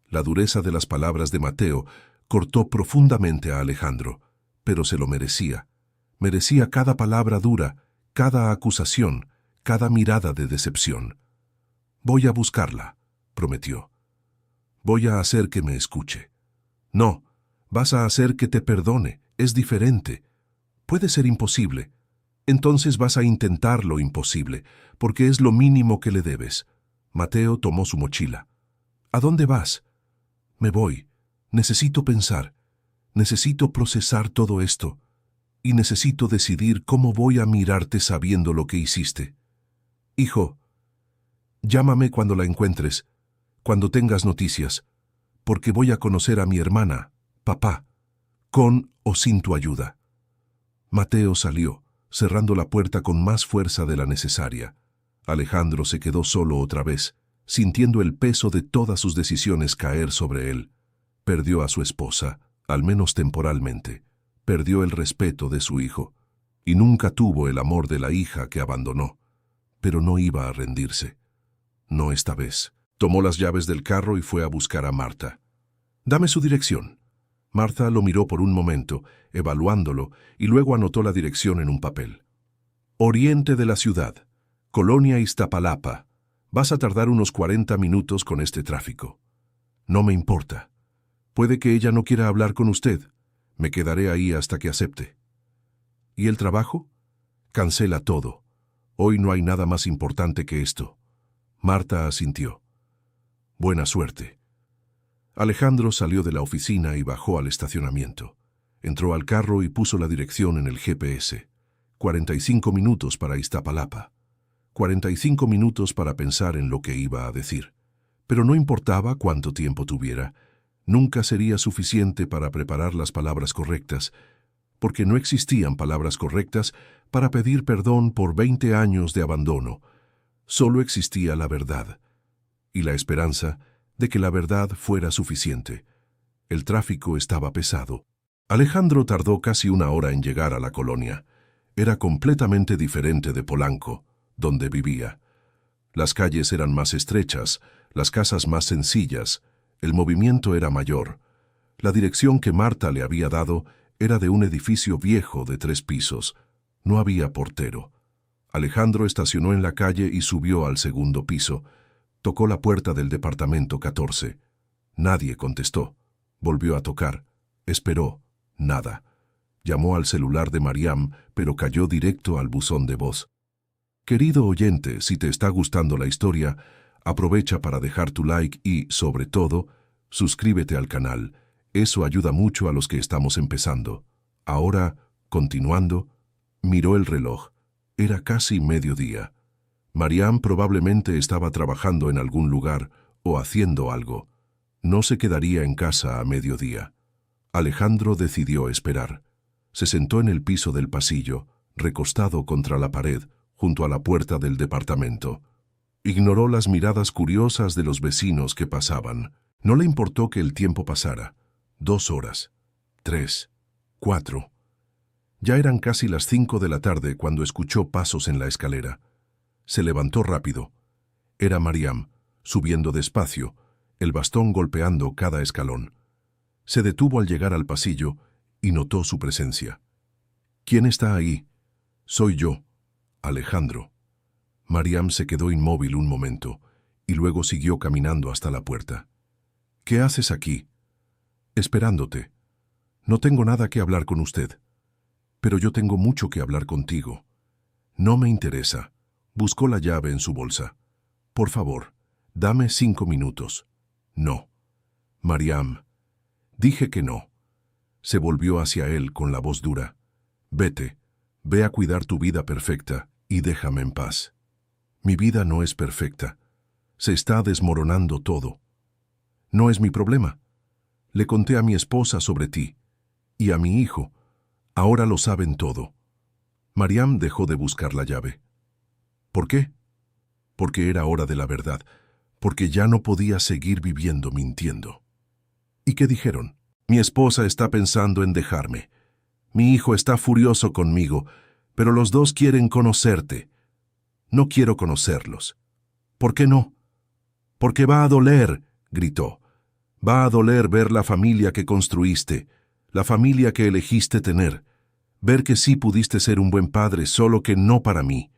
La dureza de las palabras de Mateo cortó profundamente a Alejandro, pero se lo merecía. Merecía cada palabra dura, cada acusación, cada mirada de decepción. Voy a buscarla, prometió. Voy a hacer que me escuche. No, vas a hacer que te perdone, es diferente. Puede ser imposible. Entonces vas a intentar lo imposible, porque es lo mínimo que le debes. Mateo tomó su mochila. ¿A dónde vas? Me voy. Necesito pensar. Necesito procesar todo esto. Y necesito decidir cómo voy a mirarte sabiendo lo que hiciste. Hijo, llámame cuando la encuentres, cuando tengas noticias, porque voy a conocer a mi hermana, papá, con o sin tu ayuda. Mateo salió, cerrando la puerta con más fuerza de la necesaria. Alejandro se quedó solo otra vez, sintiendo el peso de todas sus decisiones caer sobre él. Perdió a su esposa, al menos temporalmente. Perdió el respeto de su hijo, y nunca tuvo el amor de la hija que abandonó. Pero no iba a rendirse. No esta vez. Tomó las llaves del carro y fue a buscar a Marta. «Dame su dirección». Marta lo miró por un momento, evaluándolo, y luego anotó la dirección en un papel. «Oriente de la ciudad, Colonia Iztapalapa. Vas a tardar unos 40 minutos con este tráfico». «No me importa. Puede que ella no quiera hablar con usted. Me quedaré ahí hasta que acepte». «¿Y el trabajo?» «Cancela todo. Hoy no hay nada más importante que esto». Marta asintió. «Buena suerte». Alejandro salió de la oficina y bajó al estacionamiento. Entró al carro y puso la dirección en el GPS. 45 minutos para Iztapalapa. 45 minutos para pensar en lo que iba a decir. Pero no importaba cuánto tiempo tuviera. Nunca sería suficiente para preparar las palabras correctas, porque no existían palabras correctas para pedir perdón por 20 años de abandono. Solo existía la verdad, y la esperanza de que la verdad fuera suficiente. El tráfico estaba pesado. Alejandro tardó casi una hora en llegar a la colonia. Era completamente diferente de Polanco, donde vivía. Las calles eran más estrechas, las casas más sencillas, el movimiento era mayor. La dirección que Marta le había dado era de un edificio viejo de 3 pisos. No había portero. Alejandro estacionó en la calle y subió al segundo piso. Tocó la puerta del departamento 14. Nadie contestó. Volvió a tocar. Esperó. Nada. Llamó al celular de Mariam, pero cayó directo al buzón de voz. Querido oyente, si te está gustando la historia, aprovecha para dejar tu like y, sobre todo, suscríbete al canal. Eso ayuda mucho a los que estamos empezando. Ahora, continuando, miró el reloj. Era casi mediodía. Mariam probablemente estaba trabajando en algún lugar o haciendo algo. No se quedaría en casa a mediodía. Alejandro decidió esperar. Se sentó en el piso del pasillo, recostado contra la pared, junto a la puerta del departamento. Ignoró las miradas curiosas de los vecinos que pasaban. No le importó que el tiempo pasara. 2 horas. 3. 4. Ya eran casi las 5 de la tarde cuando escuchó pasos en la escalera. Se levantó rápido. Era Mariam, subiendo despacio, el bastón golpeando cada escalón. Se detuvo al llegar al pasillo y notó su presencia. «¿Quién está ahí?» «Soy yo, Alejandro». Mariam se quedó inmóvil un momento y luego siguió caminando hasta la puerta. «¿Qué haces aquí?» «Esperándote. No tengo nada que hablar con usted. Pero yo tengo mucho que hablar contigo». «No me interesa». Buscó la llave en su bolsa. «Por favor, dame 5 minutos». «No». «Mariam». «Dije que no». Se volvió hacia él con la voz dura. «Vete, ve a cuidar tu vida perfecta y déjame en paz». «Mi vida no es perfecta. Se está desmoronando todo». «No es mi problema». Le conté a mi esposa sobre ti. Y a mi hijo. Ahora lo saben todo. Mariam dejó de buscar la llave. ¿Por qué? Porque era hora de la verdad. Porque ya no podía seguir viviendo mintiendo. ¿Y qué dijeron? Mi esposa está pensando en dejarme. Mi hijo está furioso conmigo, pero los dos quieren conocerte. No quiero conocerlos. ¿Por qué no? Porque va a doler, gritó. Va a doler ver la familia que construiste, la familia que elegiste tener. Ver que sí pudiste ser un buen padre, solo que no para mí.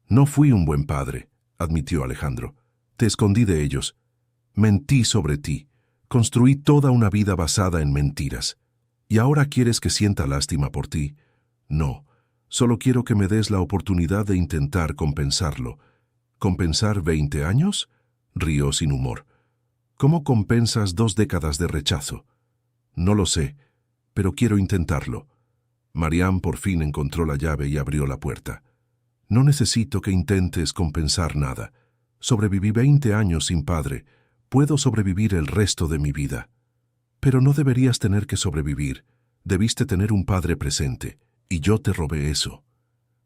No fui un buen padre, admitió Alejandro. Te escondí de ellos. Mentí sobre ti. Construí toda una vida basada en mentiras. ¿Y ahora quieres que sienta lástima por ti? No, solo quiero que me des la oportunidad de intentar compensarlo. ¿Compensar 20 años? Rió sin humor. ¿Cómo compensas 2 décadas de rechazo? No lo sé, pero quiero intentarlo. Mariam por fin encontró la llave y abrió la puerta. No necesito que intentes compensar nada. Sobreviví 20 años sin padre. Puedo sobrevivir el resto de mi vida. Pero no deberías tener que sobrevivir. Debiste tener un padre presente, y yo te robé eso.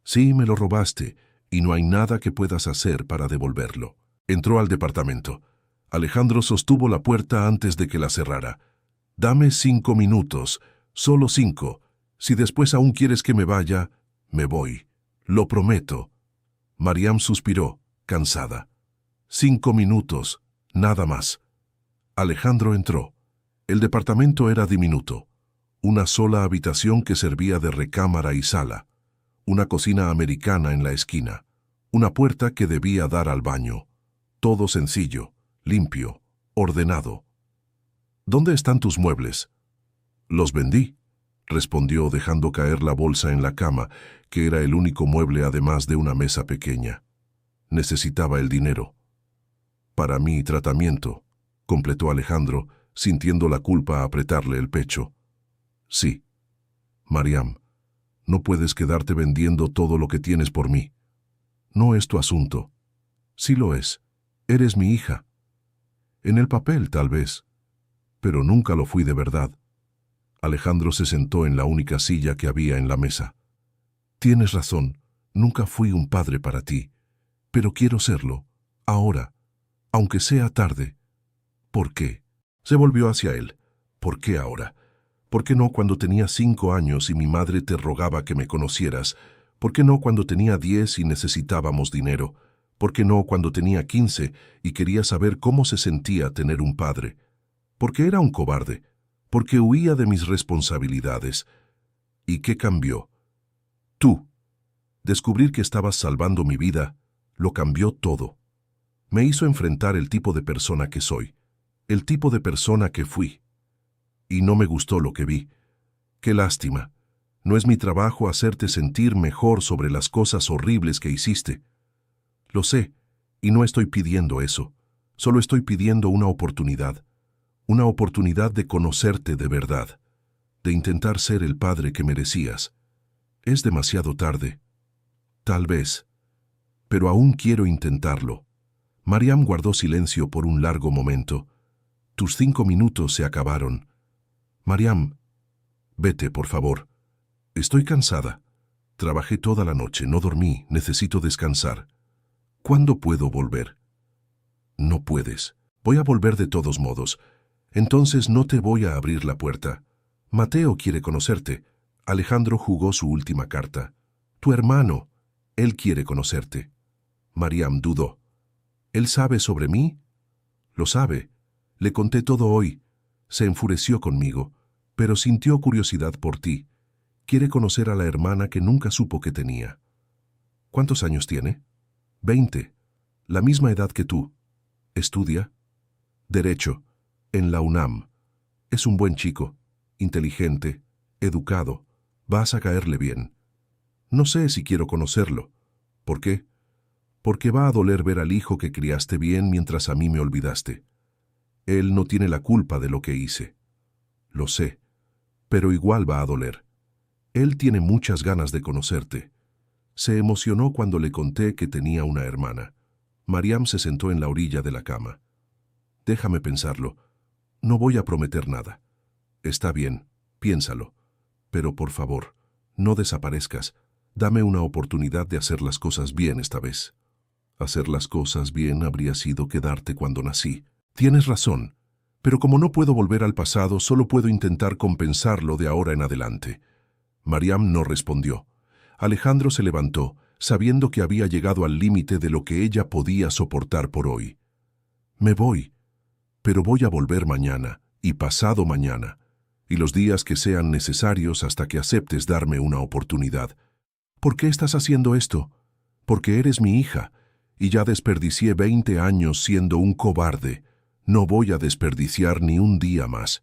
Sí, me lo robaste, y no hay nada que puedas hacer para devolverlo. Entró al departamento. Alejandro sostuvo la puerta antes de que la cerrara. Dame 5 minutos, solo 5. Si después aún quieres que me vaya, me voy. Lo prometo. Mariam suspiró, cansada. 5 minutos, nada más. Alejandro entró. El departamento era diminuto. Una sola habitación que servía de recámara y sala. Una cocina americana en la esquina. Una puerta que debía dar al baño. Todo sencillo, limpio, ordenado. ¿Dónde están tus muebles? Los vendí, respondió dejando caer la bolsa en la cama, que era el único mueble además de una mesa pequeña. Necesitaba el dinero. Para mi tratamiento, completó Alejandro, sintiendo la culpa apretarle el pecho. Sí. Mariam, no puedes quedarte vendiendo todo lo que tienes por mí. No es tu asunto. Sí lo es. Eres mi hija. En el papel, tal vez. Pero nunca lo fui de verdad. Alejandro se sentó en la única silla que había en la mesa. Tienes razón, nunca fui un padre para ti. Pero quiero serlo, ahora, aunque sea tarde. ¿Por qué? Se volvió hacia él. ¿Por qué ahora? ¿Por qué no cuando tenía 5 años y mi madre te rogaba que me conocieras? ¿Por qué no cuando tenía 10 y necesitábamos dinero? ¿Por qué no cuando tenía 15 y quería saber cómo se sentía tener un padre? Porque era un cobarde, porque huía de mis responsabilidades. ¿Y qué cambió? Tú. Descubrir que estabas salvando mi vida, lo cambió todo. Me hizo enfrentar el tipo de persona que soy, el tipo de persona que fui. Y no me gustó lo que vi. Qué lástima. No es mi trabajo hacerte sentir mejor sobre las cosas horribles que hiciste. Lo sé, y no estoy pidiendo eso. Solo estoy pidiendo una oportunidad de conocerte de verdad, de intentar ser el padre que merecías. Es demasiado tarde. Tal vez. Pero aún quiero intentarlo. Mariam guardó silencio por un largo momento. Tus 5 minutos se acabaron. Mariam, vete, por favor. Estoy cansada. Trabajé toda la noche, no dormí, necesito descansar. ¿Cuándo puedo volver? No puedes. Voy a volver de todos modos. Entonces no te voy a abrir la puerta. Mateo quiere conocerte. Alejandro jugó su última carta. Tu hermano. Él quiere conocerte. Mariam dudó. ¿Él sabe sobre mí? Lo sabe. Le conté todo hoy. Se enfureció conmigo, pero sintió curiosidad por ti. Quiere conocer a la hermana que nunca supo que tenía. ¿Cuántos años tiene? 20. La misma edad que tú. Estudia Derecho en la UNAM. Es un buen chico, inteligente, educado. Vas a caerle bien. No sé si quiero conocerlo. ¿Por qué? Porque va a doler ver al hijo que criaste bien mientras a mí me olvidaste. Él no tiene la culpa de lo que hice. Lo sé, pero igual va a doler. Él tiene muchas ganas de conocerte. Se emocionó cuando le conté que tenía una hermana. Mariam se sentó en la orilla de la cama. Déjame pensarlo. No voy a prometer nada. Está bien, piénsalo. Pero por favor, no desaparezcas. Dame una oportunidad de hacer las cosas bien esta vez. Hacer las cosas bien habría sido quedarte cuando nací. Tienes razón, pero como no puedo volver al pasado, solo puedo intentar compensarlo de ahora en adelante. Mariam no respondió. Alejandro se levantó, sabiendo que había llegado al límite de lo que ella podía soportar por hoy. Me voy, pero voy a volver mañana y pasado mañana, y los días que sean necesarios hasta que aceptes darme una oportunidad. ¿Por qué estás haciendo esto? Porque eres mi hija, y ya desperdicié 20 años siendo un cobarde. No voy a desperdiciar ni un día más.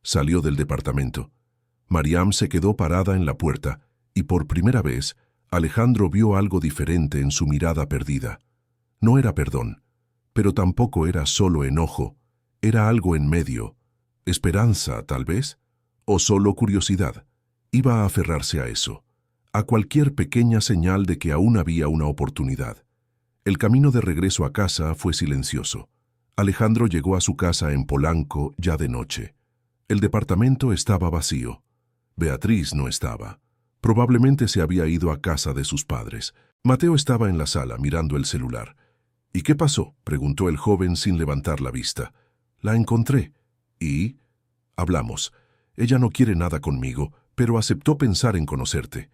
Salió del departamento. Mariam se quedó parada en la puerta, y por primera vez, Alejandro vio algo diferente en su mirada perdida. No era perdón, pero tampoco era solo enojo. Era algo en medio. Esperanza, tal vez, o solo curiosidad. Iba a aferrarse a eso, a cualquier pequeña señal de que aún había una oportunidad. El camino de regreso a casa fue silencioso. Alejandro llegó a su casa en Polanco ya de noche. El departamento estaba vacío. Beatriz no estaba. Probablemente se había ido a casa de sus padres. Mateo estaba en la sala mirando el celular. ¿Y qué pasó?, preguntó el joven sin levantar la vista. La encontré. ¿Y? Hablamos. Ella no quiere nada conmigo, pero aceptó pensar en conocerte.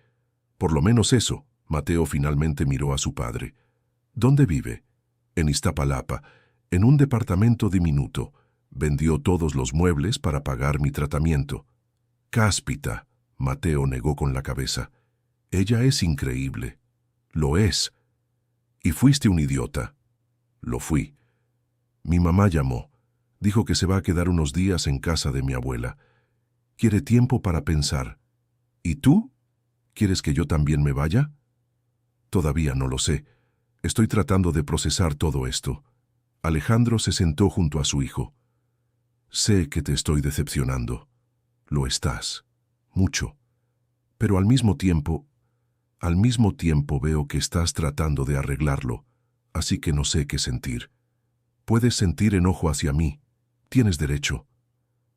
Por lo menos eso. Mateo finalmente miró a su padre. ¿Dónde vive? En Iztapalapa, en un departamento diminuto. Vendió todos los muebles para pagar mi tratamiento. Cáspita, Mateo negó con la cabeza. Ella es increíble. Lo es. ¿Y fuiste un idiota? Lo fui. Mi mamá llamó. Dijo que se va a quedar unos días en casa de mi abuela. Quiere tiempo para pensar. ¿Y tú? ¿Quieres que yo también me vaya? Todavía no lo sé. Estoy tratando de procesar todo esto. Alejandro se sentó junto a su hijo. Sé que te estoy decepcionando. Lo estás. Mucho. Pero al mismo tiempo veo que estás tratando de arreglarlo, así que no sé qué sentir. Puedes sentir enojo hacia mí. Tienes derecho.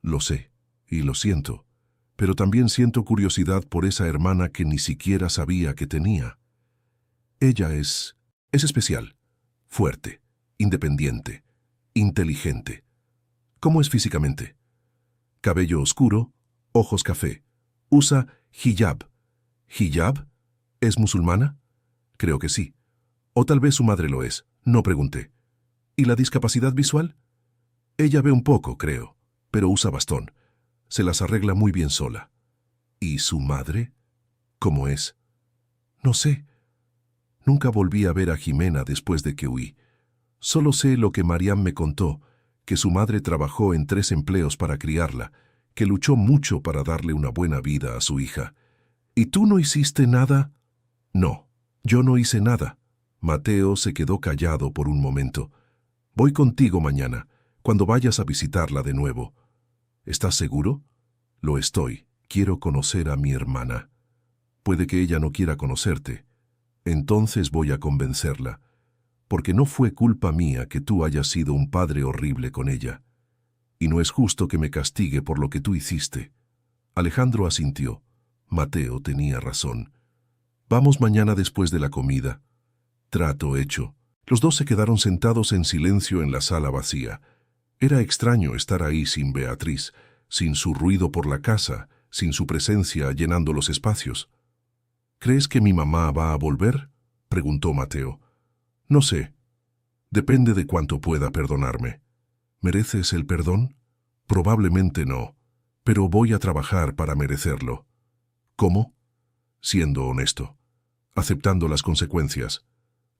Lo sé, y lo siento. Pero también siento curiosidad por esa hermana que ni siquiera sabía que tenía. Ella es especial, fuerte, independiente, inteligente. ¿Cómo es físicamente? Cabello oscuro, ojos café. Usa hijab. ¿Hijab? ¿Es musulmana? Creo que sí. O tal vez su madre lo es. No pregunté. ¿Y la discapacidad visual? Ella ve un poco, creo, pero usa bastón. Se las arregla muy bien sola. ¿Y su madre? ¿Cómo es? No sé. Nunca volví a ver a Jimena después de que huí. Solo sé lo que Mariam me contó, que su madre trabajó en 3 empleos para criarla, que luchó mucho para darle una buena vida a su hija. ¿Y tú no hiciste nada? No, yo no hice nada. Mateo se quedó callado por un momento. Voy contigo mañana, cuando vayas a visitarla de nuevo. ¿Estás seguro? Lo estoy. Quiero conocer a mi hermana. Puede que ella no quiera conocerte. Entonces voy a convencerla, porque no fue culpa mía que tú hayas sido un padre horrible con ella. Y no es justo que me castigue por lo que tú hiciste. Alejandro asintió. Mateo tenía razón. Vamos mañana después de la comida. Trato hecho. Los dos se quedaron sentados en silencio en la sala vacía. Era extraño estar ahí sin Beatriz, sin su ruido por la casa, sin su presencia llenando los espacios. ¿Crees que mi mamá va a volver?, preguntó Mateo. No sé. Depende de cuánto pueda perdonarme. ¿Mereces el perdón? Probablemente no, pero voy a trabajar para merecerlo. ¿Cómo? Siendo honesto, aceptando las consecuencias,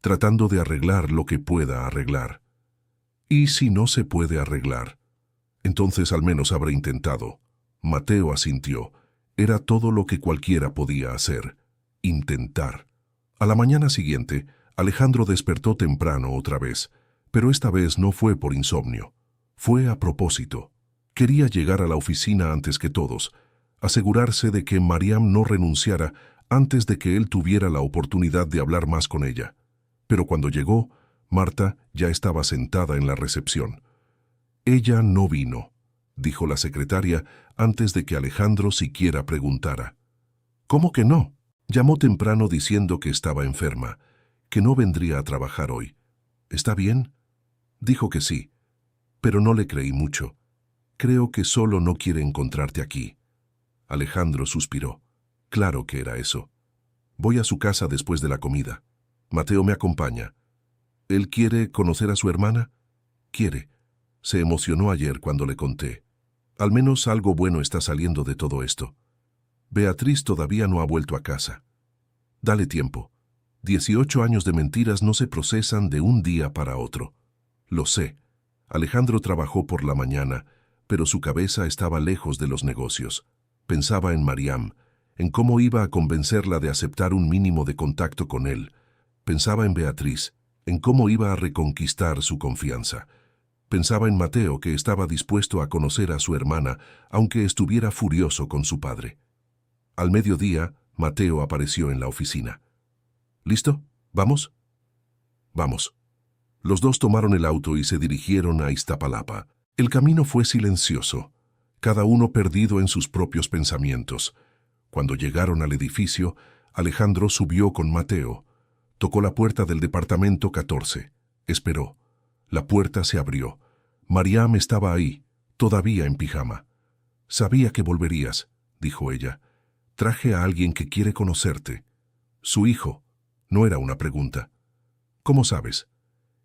tratando de arreglar lo que pueda arreglar. ¿Y si no se puede arreglar? Entonces al menos habré intentado. Mateo asintió. Era todo lo que cualquiera podía hacer. Intentar. A la mañana siguiente, Alejandro despertó temprano otra vez, pero esta vez no fue por insomnio. Fue a propósito. Quería llegar a la oficina antes que todos, asegurarse de que Mariam no renunciara antes de que él tuviera la oportunidad de hablar más con ella. Pero cuando llegó, Marta ya estaba sentada en la recepción. Ella no vino. dijo la secretaria antes de que Alejandro siquiera preguntara. ¿Cómo que no? Llamó temprano diciendo que estaba enferma, que no vendría a trabajar hoy. ¿Está bien? Dijo que sí, pero no le creí mucho. Creo que solo no quiere encontrarte aquí. Alejandro suspiró. Claro que era eso. Voy a su casa después de la comida. Mateo me acompaña. ¿Él quiere conocer a su hermana? Quiere. Se emocionó ayer cuando le conté. Al menos algo bueno está saliendo de todo esto. Beatriz todavía no ha vuelto a casa. Dale tiempo. 18 años de mentiras no se procesan de un día para otro. Lo sé. Alejandro trabajó por la mañana, pero su cabeza estaba lejos de los negocios. Pensaba en Mariam, en cómo iba a convencerla de aceptar un mínimo de contacto con él. Pensaba en Beatriz, en cómo iba a reconquistar su confianza. Pensaba en Mateo, que estaba dispuesto a conocer a su hermana, aunque estuviera furioso con su padre. Al mediodía, Mateo apareció en la oficina. ¿Listo? ¿Vamos? Vamos. Los dos tomaron el auto y se dirigieron a Iztapalapa. El camino fue silencioso, cada uno perdido en sus propios pensamientos. Cuando llegaron al edificio, Alejandro subió con Mateo. Tocó la puerta del departamento 14. Esperó. La puerta se abrió. Mariam estaba ahí, todavía en pijama. Sabía que volverías, dijo ella. Traje a alguien que quiere conocerte. Su hijo. No era una pregunta. ¿Cómo sabes?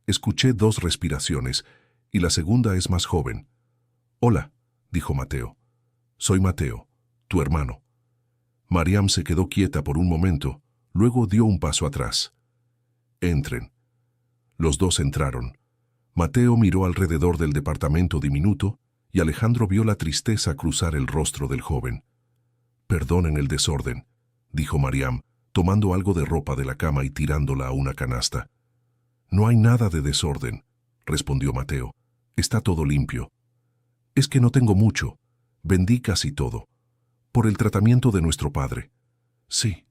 Escuché 2 respiraciones, y la segunda es más joven. Hola, dijo Mateo. Soy Mateo, tu hermano. Mariam se quedó quieta por un momento, luego dio un paso atrás. Entren. Los dos entraron. Mateo miró alrededor del departamento diminuto y Alejandro vio la tristeza cruzar el rostro del joven. Perdonen el desorden, dijo Mariam, tomando algo de ropa de la cama y tirándola a una canasta. No hay nada de desorden, respondió Mateo. Está todo limpio. Es que no tengo mucho. Vendí casi todo. Por el tratamiento de nuestro padre. Sí.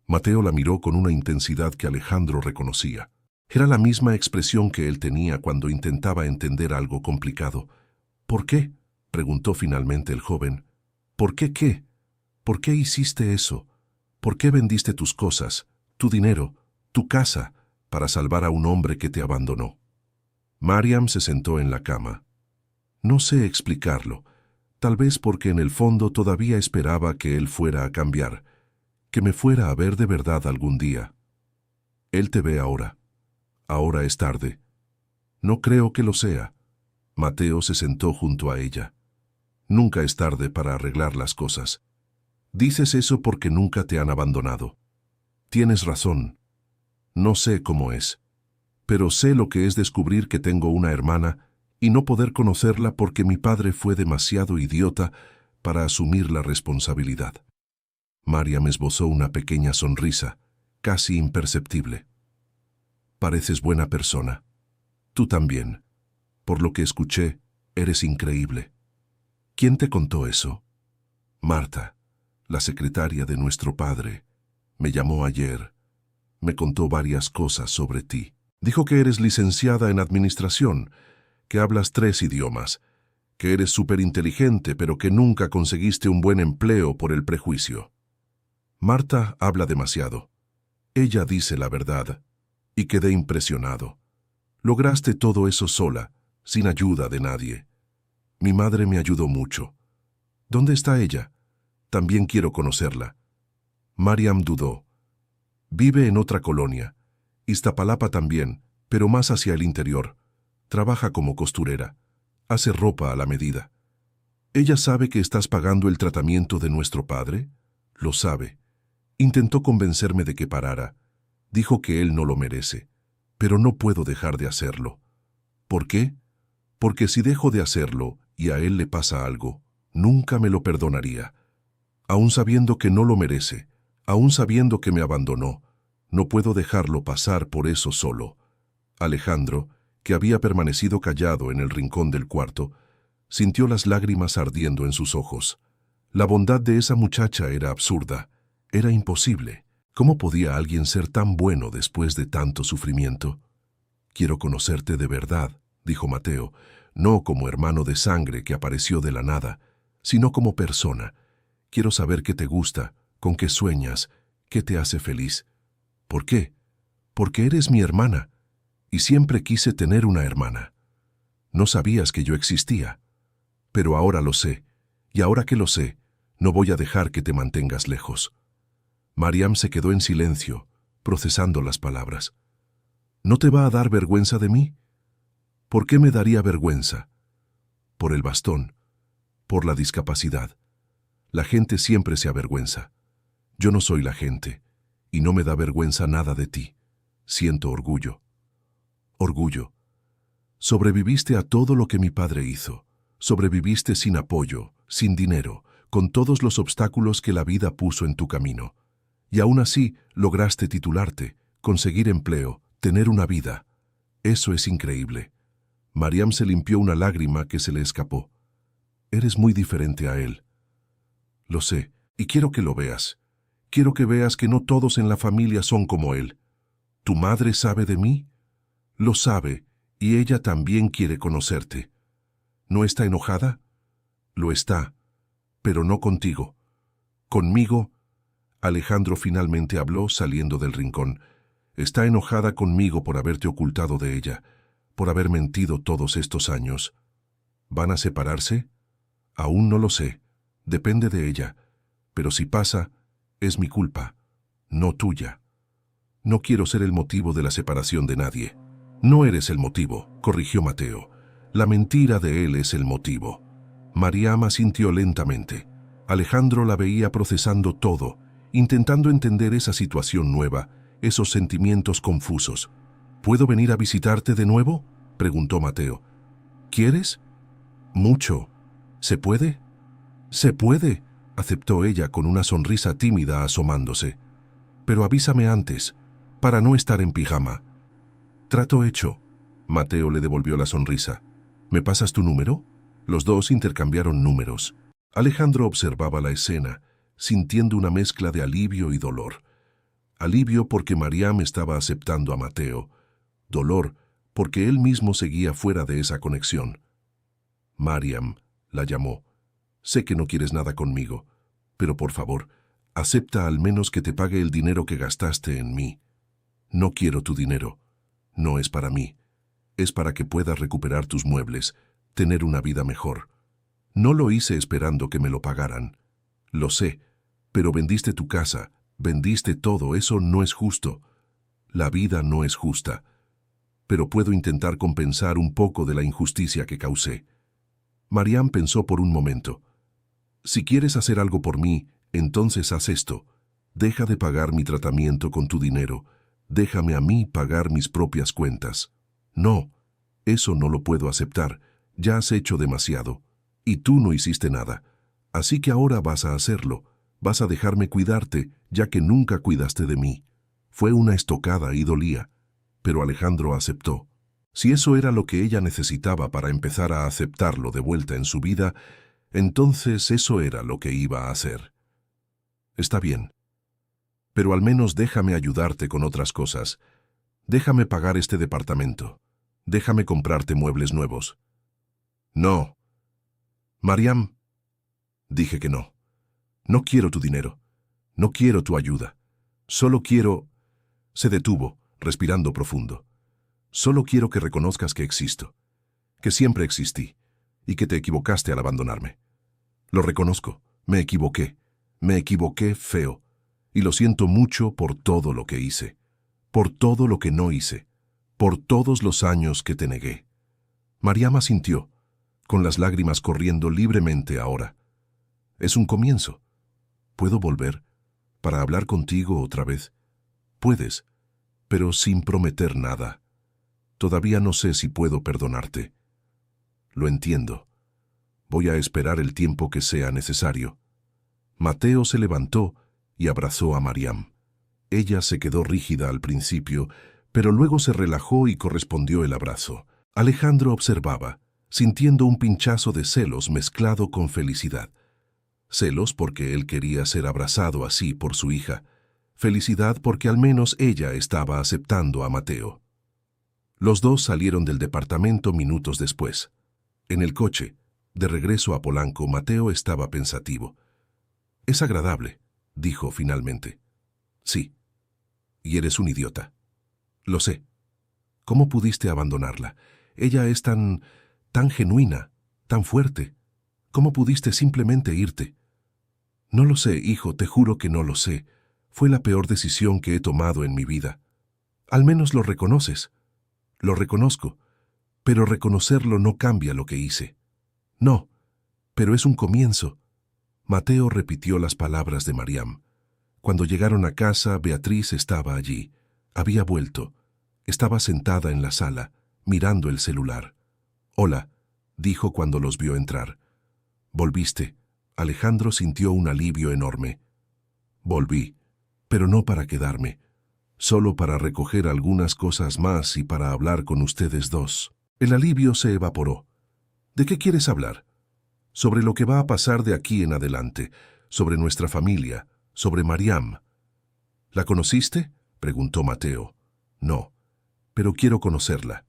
Mateo la miró con una intensidad que Alejandro reconocía. Era la misma expresión que él tenía cuando intentaba entender algo complicado. ¿Por qué?, preguntó finalmente el joven. ¿Por qué qué? ¿Por qué hiciste eso? ¿Por qué vendiste tus cosas, tu dinero, tu casa, para salvar a un hombre que te abandonó? Mariam se sentó en la cama. No sé explicarlo, tal vez porque en el fondo todavía esperaba que él fuera a cambiar, que me fuera a ver de verdad algún día. Él te ve ahora. Ahora es tarde. No creo que lo sea. Mateo se sentó junto a ella. Nunca es tarde para arreglar las cosas. Dices eso porque nunca te han abandonado. Tienes razón. No sé cómo es, pero sé lo que es descubrir que tengo una hermana y no poder conocerla porque mi padre fue demasiado idiota para asumir la responsabilidad. Mariam esbozó una pequeña sonrisa, casi imperceptible. Pareces buena persona. Tú también. Por lo que escuché, eres increíble. ¿Quién te contó eso? Marta, la secretaria de nuestro padre. Me llamó ayer. Me contó varias cosas sobre ti. Dijo que eres licenciada en administración, que hablas 3 idiomas, que eres superinteligente pero que nunca conseguiste un buen empleo por el prejuicio. Marta habla demasiado. Ella dice la verdad. Y quedé impresionado. Lograste todo eso sola, sin ayuda de nadie. Mi madre me ayudó mucho. ¿Dónde está ella? También quiero conocerla. Mariam dudó. Vive en otra colonia. Iztapalapa también, pero más hacia el interior. Trabaja como costurera. Hace ropa a la medida. ¿Ella sabe que estás pagando el tratamiento de nuestro padre? Lo sabe. Intentó convencerme de que parara. Dijo que él no lo merece, pero no puedo dejar de hacerlo. ¿Por qué? Porque si dejo de hacerlo y a él le pasa algo, nunca me lo perdonaría. Aún sabiendo que no lo merece, aún sabiendo que me abandonó, no puedo dejarlo pasar por eso solo. Alejandro, que había permanecido callado en el rincón del cuarto, sintió las lágrimas ardiendo en sus ojos. La bondad de esa muchacha era absurda, era imposible. ¿Cómo podía alguien ser tan bueno después de tanto sufrimiento? Quiero conocerte de verdad, dijo Mateo. no como hermano de sangre que apareció de la nada, sino como persona. Quiero saber qué te gusta, con qué sueñas, qué te hace feliz. ¿Por qué? Porque eres mi hermana, y siempre quise tener una hermana. No sabías que yo existía, pero ahora lo sé, y ahora que lo sé, no voy a dejar que te mantengas lejos. Mariam se quedó en silencio, procesando las palabras. ¿No te va a dar vergüenza de mí? ¿Por qué me daría vergüenza? Por el bastón, por la discapacidad. La gente siempre se avergüenza. Yo no soy la gente, y no me da vergüenza nada de ti. Siento orgullo. Orgullo. Sobreviviste a todo lo que mi padre hizo. Sobreviviste sin apoyo, sin dinero, con todos los obstáculos que la vida puso en tu camino. Y aún así lograste titularte, conseguir empleo, tener una vida. Eso es increíble. Mariam se limpió una lágrima que se le escapó. Eres muy diferente a él. Lo sé, y quiero que lo veas. Quiero que veas que no todos en la familia son como él. ¿Tu madre sabe de mí? Lo sabe, y ella también quiere conocerte. ¿No está enojada? Lo está, pero no contigo. Conmigo. Alejandro finalmente habló saliendo del rincón. Está enojada conmigo por haberte ocultado de ella, por haber mentido todos estos años. ¿Van a separarse? Aún no lo sé. Depende de ella. Pero si pasa, es mi culpa, no tuya. No quiero ser el motivo de la separación de nadie. No eres el motivo, corrigió Mateo. La mentira de él es el motivo. Mariam asintió lentamente. Alejandro la veía procesando todo, intentando entender esa situación nueva, esos sentimientos confusos. ¿Puedo venir a visitarte de nuevo?, preguntó Mateo. ¿Quieres? Mucho. ¿Se puede? Se puede, aceptó ella con una sonrisa tímida asomándose. Pero avísame antes, para no estar en pijama. Trato hecho. Mateo le devolvió la sonrisa. ¿Me pasas tu número? Los dos intercambiaron números. Alejandro observaba la escena, sintiendo una mezcla de alivio y dolor. Alivio porque Mariam estaba aceptando a Mateo. Dolor porque él mismo seguía fuera de esa conexión. Mariam, la llamó. Sé que no quieres nada conmigo, pero por favor, acepta al menos que te pague el dinero que gastaste en mí. No quiero tu dinero. No es para mí. Es para que puedas recuperar tus muebles, tener una vida mejor. No lo hice esperando que me lo pagaran. Lo sé, pero vendiste tu casa, vendiste todo, eso no es justo. La vida no es justa. Pero puedo intentar compensar un poco de la injusticia que causé. Mariam pensó por un momento. Si quieres hacer algo por mí, entonces haz esto. Deja de pagar mi tratamiento con tu dinero. Déjame a mí pagar mis propias cuentas. No, eso no lo puedo aceptar. Ya has hecho demasiado. Y tú no hiciste nada. Así que ahora vas a hacerlo. Vas a dejarme cuidarte, ya que nunca cuidaste de mí. Fue una estocada y dolía. Pero Alejandro aceptó. Si eso era lo que ella necesitaba para empezar a aceptarlo de vuelta en su vida, entonces eso era lo que iba a hacer. Está bien. Pero al menos déjame ayudarte con otras cosas. Déjame pagar este departamento. Déjame comprarte muebles nuevos. No. Mariam, dije que no. No quiero tu dinero. No quiero tu ayuda. Solo quiero... Se detuvo, respirando profundo. Solo quiero que reconozcas que existo, que siempre existí, y que te equivocaste al abandonarme. Lo reconozco, me equivoqué feo, y lo siento mucho por todo lo que hice, por todo lo que no hice, por todos los años que te negué. Mariam asintió, con las lágrimas corriendo libremente ahora. Es un comienzo. ¿Puedo volver para hablar contigo otra vez? Puedes, pero sin prometer nada. Todavía no sé si puedo perdonarte. Lo entiendo. Voy a esperar el tiempo que sea necesario. Mateo se levantó y abrazó a Mariam. Ella se quedó rígida al principio, pero luego se relajó y correspondió el abrazo. Alejandro observaba, sintiendo un pinchazo de celos mezclado con felicidad. Celos porque él quería ser abrazado así por su hija. Felicidad porque al menos ella estaba aceptando a Mateo. Los dos salieron del departamento minutos después. En el coche, de regreso a Polanco, Mateo estaba pensativo. «Es agradable», dijo finalmente. «Sí. Y eres un idiota. Lo sé. ¿Cómo pudiste abandonarla? Ella es tan genuina, tan fuerte. ¿Cómo pudiste simplemente irte?» «No lo sé, hijo, te juro que no lo sé. Fue la peor decisión que he tomado en mi vida. Al menos lo reconoces». «Lo reconozco, pero reconocerlo no cambia lo que hice». «No, pero es un comienzo». Mateo repitió las palabras de Mariam. Cuando llegaron a casa, Beatriz estaba allí. Había vuelto. Estaba sentada en la sala, mirando el celular. «Hola», dijo cuando los vio entrar. «¿Volviste?» Alejandro sintió un alivio enorme. «Volví, pero no para quedarme. Solo para recoger algunas cosas más y para hablar con ustedes dos». El alivio se evaporó. «¿De qué quieres hablar?» «Sobre lo que va a pasar de aquí en adelante, sobre nuestra familia, sobre Mariam». «¿La conociste?», preguntó Mateo. «No, pero quiero conocerla.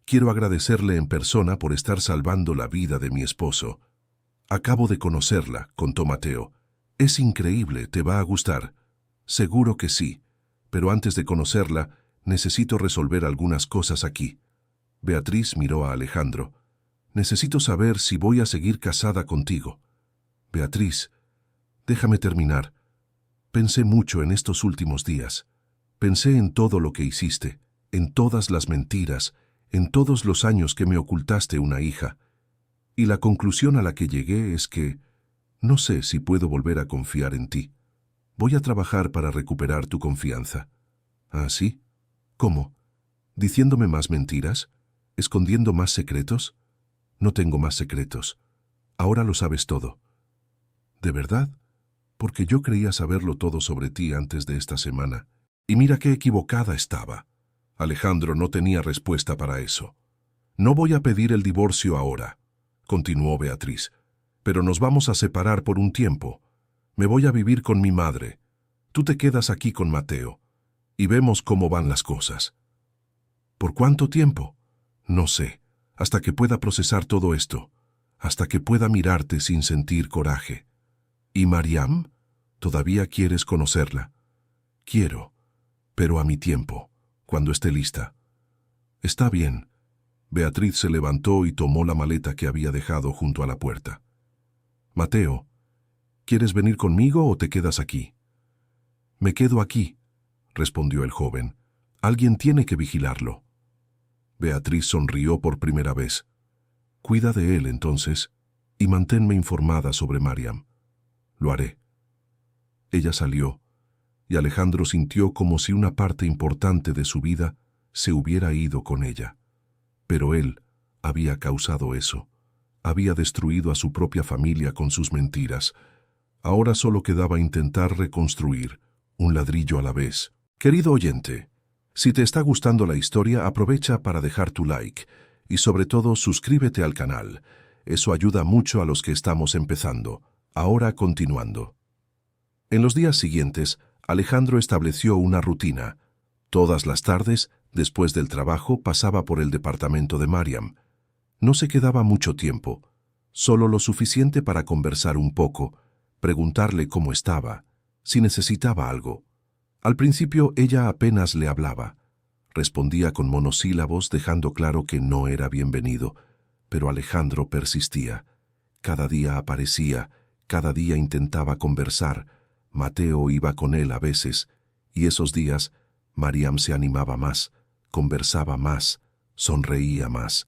Quiero agradecerle en persona por estar salvando la vida de mi esposo». «Acabo de conocerla», contó Mateo. «Es increíble, te va a gustar». «Seguro que sí, pero antes de conocerla, necesito resolver algunas cosas aquí». Beatriz miró a Alejandro. «Necesito saber si voy a seguir casada contigo». «Beatriz, déjame terminar. Pensé mucho en estos últimos días. Pensé en todo lo que hiciste, en todas las mentiras, en todos los años que me ocultaste una hija. Y la conclusión a la que llegué es que no sé si puedo volver a confiar en ti. Voy a trabajar para recuperar tu confianza». «¿Ah, sí? ¿Cómo? ¿Diciéndome más mentiras? ¿Escondiendo más secretos?» «No tengo más secretos. Ahora lo sabes todo». «¿De verdad? Porque yo creía saberlo todo sobre ti antes de esta semana. Y mira qué equivocada estaba». Alejandro no tenía respuesta para eso. «No voy a pedir el divorcio ahora», continuó Beatriz, «pero nos vamos a separar por un tiempo. Me voy a vivir con mi madre. Tú te quedas aquí con Mateo. Y vemos cómo van las cosas». «¿Por cuánto tiempo?» «No sé. Hasta que pueda procesar todo esto. Hasta que pueda mirarte sin sentir coraje». «¿Y Mariam? ¿Todavía quieres conocerla?» «Quiero, pero a mi tiempo, cuando esté lista». «Está bien». Beatriz se levantó y tomó la maleta que había dejado junto a la puerta. «Mateo, ¿quieres venir conmigo o te quedas aquí?» «Me quedo aquí», respondió el joven. «Alguien tiene que vigilarlo». Beatriz sonrió por primera vez. «Cuida de él, entonces, y manténme informada sobre Mariam». «Lo haré». Ella salió, y Alejandro sintió como si una parte importante de su vida se hubiera ido con ella. Pero él había causado eso. Había destruido a su propia familia con sus mentiras. Ahora solo quedaba intentar reconstruir, un ladrillo a la vez. Querido oyente, si te está gustando la historia, aprovecha para dejar tu like y sobre todo suscríbete al canal. Eso ayuda mucho a los que estamos empezando. Ahora continuando. En los días siguientes, Alejandro estableció una rutina. Todas las tardes, después del trabajo, pasaba por el departamento de Mariam. No se quedaba mucho tiempo, solo lo suficiente para conversar un poco, preguntarle cómo estaba, si necesitaba algo. Al principio ella apenas le hablaba. Respondía con monosílabos, dejando claro que no era bienvenido, pero Alejandro persistía. Cada día aparecía, cada día intentaba conversar. Mateo iba con él a veces, y esos días Mariam se animaba más, conversaba más, sonreía más.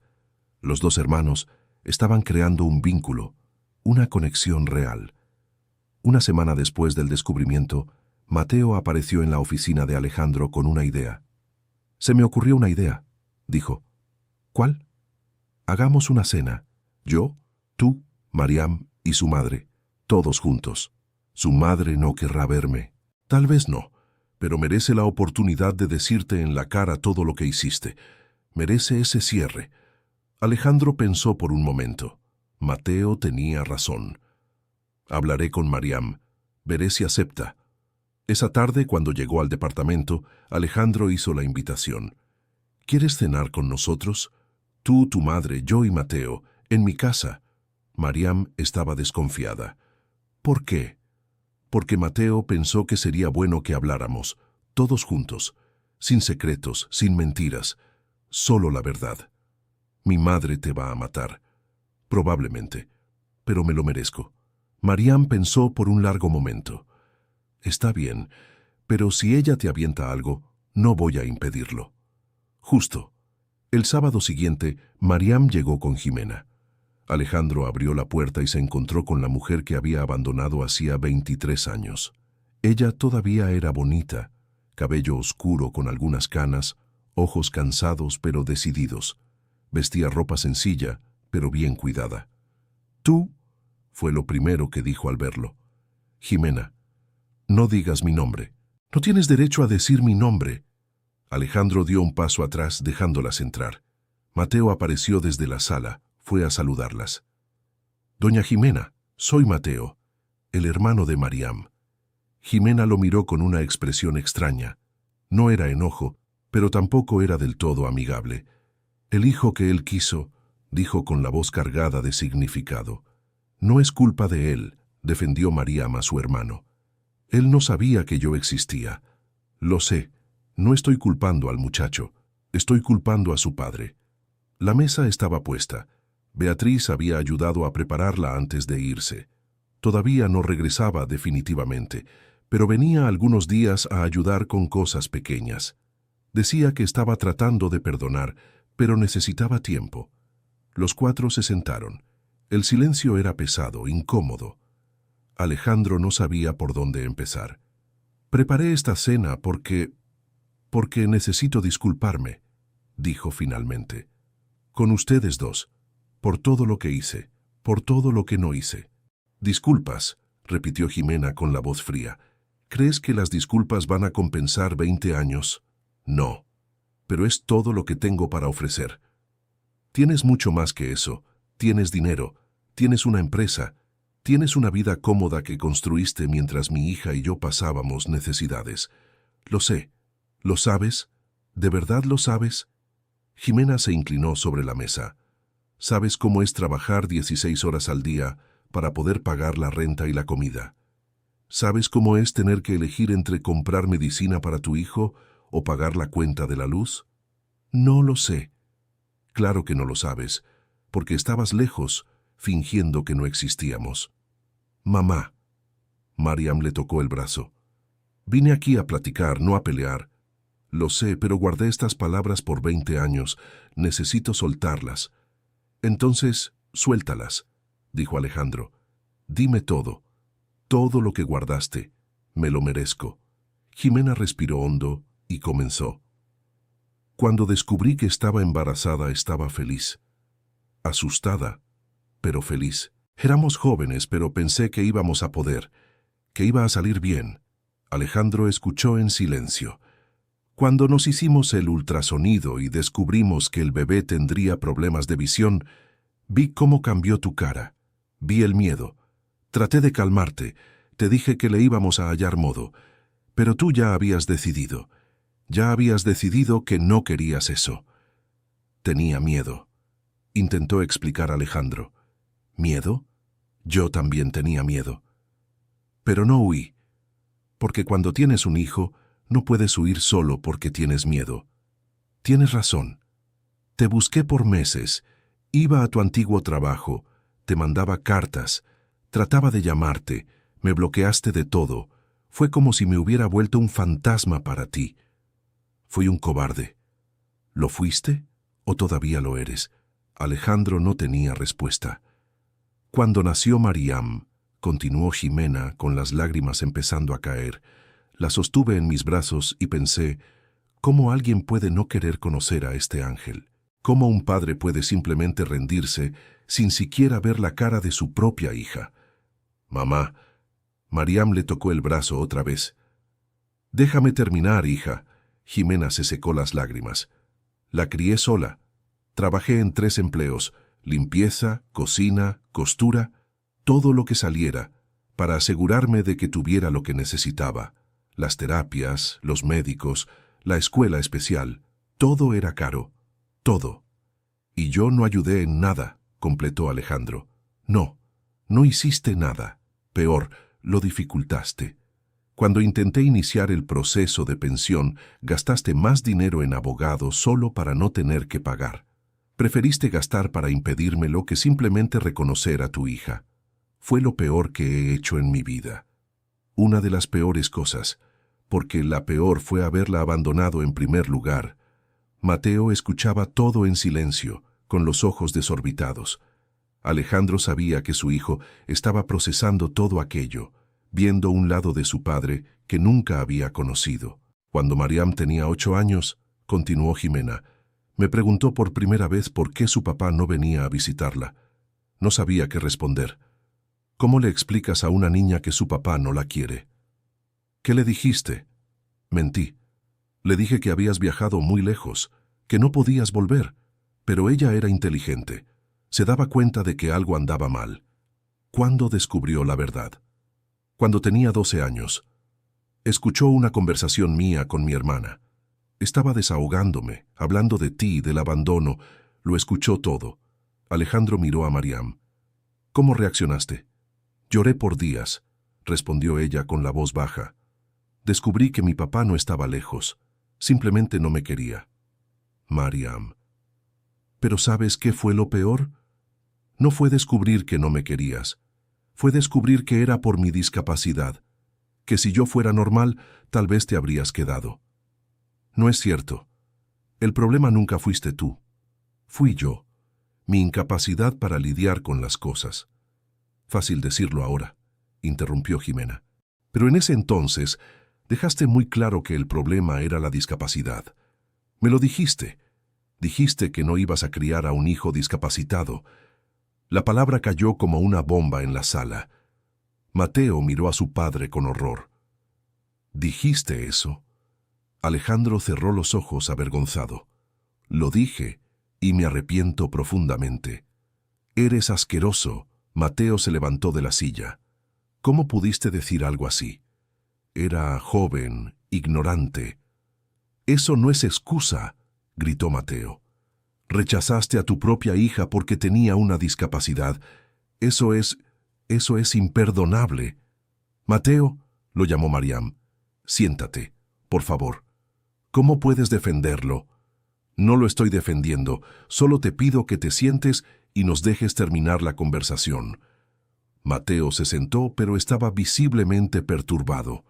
Los dos hermanos estaban creando un vínculo, una conexión real. Una semana después del descubrimiento, Mateo apareció en la oficina de Alejandro con una idea. «Se me ocurrió una idea», dijo. «¿Cuál?» «Hagamos una cena. Yo, tú, Mariam y su madre, todos juntos. Su madre no querrá verme. Tal vez no, pero merece la oportunidad de decirte en la cara todo lo que hiciste. Merece ese cierre». Alejandro pensó por un momento. Mateo tenía razón. «Hablaré con Mariam. Veré si acepta». Esa tarde, cuando llegó al departamento, Alejandro hizo la invitación. «¿Quieres cenar con nosotros? Tú, tu madre, yo y Mateo. En mi casa, Mariam estaba desconfiada. ¿Por qué? Porque Mateo pensó que sería bueno que habláramos, todos juntos, sin secretos, sin mentiras, solo la verdad. Mi madre te va a matar, probablemente, pero me lo merezco. Mariam pensó por un largo momento. Está bien, pero si ella te avienta algo, no voy a impedirlo. Justo. El sábado siguiente, Mariam llegó con Jimena. Alejandro abrió la puerta y se encontró con la mujer que había abandonado hacía 23 años. Ella todavía era bonita, cabello oscuro con algunas canas, ojos cansados pero decididos. Vestía ropa sencilla, pero bien cuidada. «Tú», fue lo primero que dijo al verlo. «Jimena, no digas mi nombre. No tienes derecho a decir mi nombre». Alejandro dio un paso atrás dejándolas entrar. Mateo apareció desde la sala, fue a saludarlas. «Doña Jimena, soy Mateo, el hermano de Mariam». Jimena lo miró con una expresión extraña. No era enojo, pero tampoco era del todo amigable. «El hijo que él quiso», dijo con la voz cargada de significado. «No es culpa de él», defendió Mariam a su hermano. «Él no sabía que yo existía». «Lo sé, no estoy culpando al muchacho, estoy culpando a su padre». La mesa estaba puesta. Beatriz había ayudado a prepararla antes de irse. Todavía no regresaba definitivamente, pero venía algunos días a ayudar con cosas pequeñas. Decía que estaba tratando de perdonar, pero necesitaba tiempo. Los cuatro se sentaron. El silencio era pesado, incómodo. Alejandro no sabía por dónde empezar. «Preparé esta cena porque necesito disculparme», dijo finalmente. «Con ustedes dos, por todo lo que hice, por todo lo que no hice». «Disculpas», repitió Jimena con la voz fría. «¿Crees que las disculpas van a compensar 20 años? No, pero es todo lo que tengo para ofrecer. Tienes mucho más que eso. Tienes dinero, tienes una empresa, tienes una vida cómoda que construiste mientras mi hija y yo pasábamos necesidades. Lo sé. ¿Lo sabes? ¿De verdad lo sabes?» Jimena se inclinó sobre la mesa. «¿Sabes cómo es trabajar 16 horas al día para poder pagar la renta y la comida? ¿Sabes cómo es tener que elegir entre comprar medicina para tu hijo o pagar la cuenta de la luz?» «No lo sé». «Claro que no lo sabes, porque estabas lejos, fingiendo que no existíamos». «Mamá». Mariam le tocó el brazo. «Vine aquí a platicar, no a pelear. Lo sé, pero guardé estas palabras por 20 años. Necesito soltarlas». «Entonces, suéltalas», dijo Alejandro. «Dime todo, todo lo que guardaste. Me lo merezco». Jimena respiró hondo y comenzó. «Cuando descubrí que estaba embarazada estaba feliz. Asustada, pero feliz. Éramos jóvenes, pero pensé que íbamos a poder, que iba a salir bien». Alejandro escuchó en silencio. «Cuando nos hicimos el ultrasonido y descubrimos que el bebé tendría problemas de visión, vi cómo cambió tu cara. Vi el miedo. Traté de calmarte. Te dije que le íbamos a hallar modo. Pero tú ya habías decidido. Ya habías decidido que no querías eso». «Tenía miedo», intentó explicar Alejandro. «¿Miedo? Yo también tenía miedo. Pero no huí. Porque cuando tienes un hijo, no puedes huir solo porque tienes miedo. Tienes razón. Te busqué por meses. Iba a tu antiguo trabajo. Te mandaba cartas. Trataba de llamarte. Me bloqueaste de todo. Fue como si me hubiera vuelto un fantasma para ti. Fui un cobarde. ¿Lo fuiste o todavía lo eres?» Alejandro no tenía respuesta. «Cuando nació Mariam», continuó Jimena con las lágrimas empezando a caer, «la sostuve en mis brazos y pensé, ¿cómo alguien puede no querer conocer a este ángel? ¿Cómo un padre puede simplemente rendirse sin siquiera ver la cara de su propia hija?» «Mamá», Mariam le tocó el brazo otra vez. «Déjame terminar, hija». Jimena se secó las lágrimas. «La crié sola. Trabajé en 3 empleos, limpieza, cocina, costura, todo lo que saliera, para asegurarme de que tuviera lo que necesitaba. Las terapias, los médicos, la escuela especial, todo era caro, todo. Y yo no ayudé en nada, completó Alejandro. No, no hiciste nada. Peor, lo dificultaste. Cuando intenté iniciar el proceso de pensión, gastaste más dinero en abogados solo para no tener que pagar. Preferiste gastar para impedírmelo que simplemente reconocer a tu hija. Fue lo peor que he hecho en mi vida. Una de las peores cosas, porque la peor fue haberla abandonado en primer lugar. Mateo escuchaba todo en silencio, con los ojos desorbitados. Alejandro sabía que su hijo estaba procesando todo aquello, viendo un lado de su padre que nunca había conocido. Cuando Mariam tenía 8 años, continuó Jimena, me preguntó por primera vez por qué su papá no venía a visitarla. No sabía qué responder. ¿Cómo le explicas a una niña que su papá no la quiere? ¿Qué le dijiste? Mentí. Le dije que habías viajado muy lejos, que no podías volver, pero ella era inteligente. Se daba cuenta de que algo andaba mal. ¿Cuándo descubrió la verdad? Cuando tenía 12 años. Escuchó una conversación mía con mi hermana. Estaba desahogándome, hablando de ti, del abandono. Lo escuchó todo. Alejandro miró a Mariam. ¿Cómo reaccionaste? Lloré por días, respondió ella con la voz baja. Descubrí que mi papá no estaba lejos. Simplemente no me quería. Mariam. ¿Pero sabes qué fue lo peor? No fue descubrir que no me querías. Fue descubrir que era por mi discapacidad. Que si yo fuera normal, tal vez te habrías quedado. No es cierto. El problema nunca fuiste tú. Fui yo. Mi incapacidad para lidiar con las cosas. Fácil decirlo ahora, interrumpió Jimena. Pero en ese entonces, dejaste muy claro que el problema era la discapacidad. Me lo dijiste. Dijiste que no ibas a criar a un hijo discapacitado. La palabra cayó como una bomba en la sala. Mateo miró a su padre con horror. ¿Dijiste eso? Alejandro cerró los ojos avergonzado. Lo dije, y me arrepiento profundamente. Eres asqueroso. Mateo se levantó de la silla. ¿Cómo pudiste decir algo así? Era joven, ignorante. Eso no es excusa, gritó Mateo. Rechazaste a tu propia hija porque tenía una discapacidad. Eso es imperdonable. Mateo, lo llamó Mariam. Siéntate, por favor. ¿Cómo puedes defenderlo? No lo estoy defendiendo, solo te pido que te sientes y nos dejes terminar la conversación. Mateo se sentó, pero estaba visiblemente perturbado.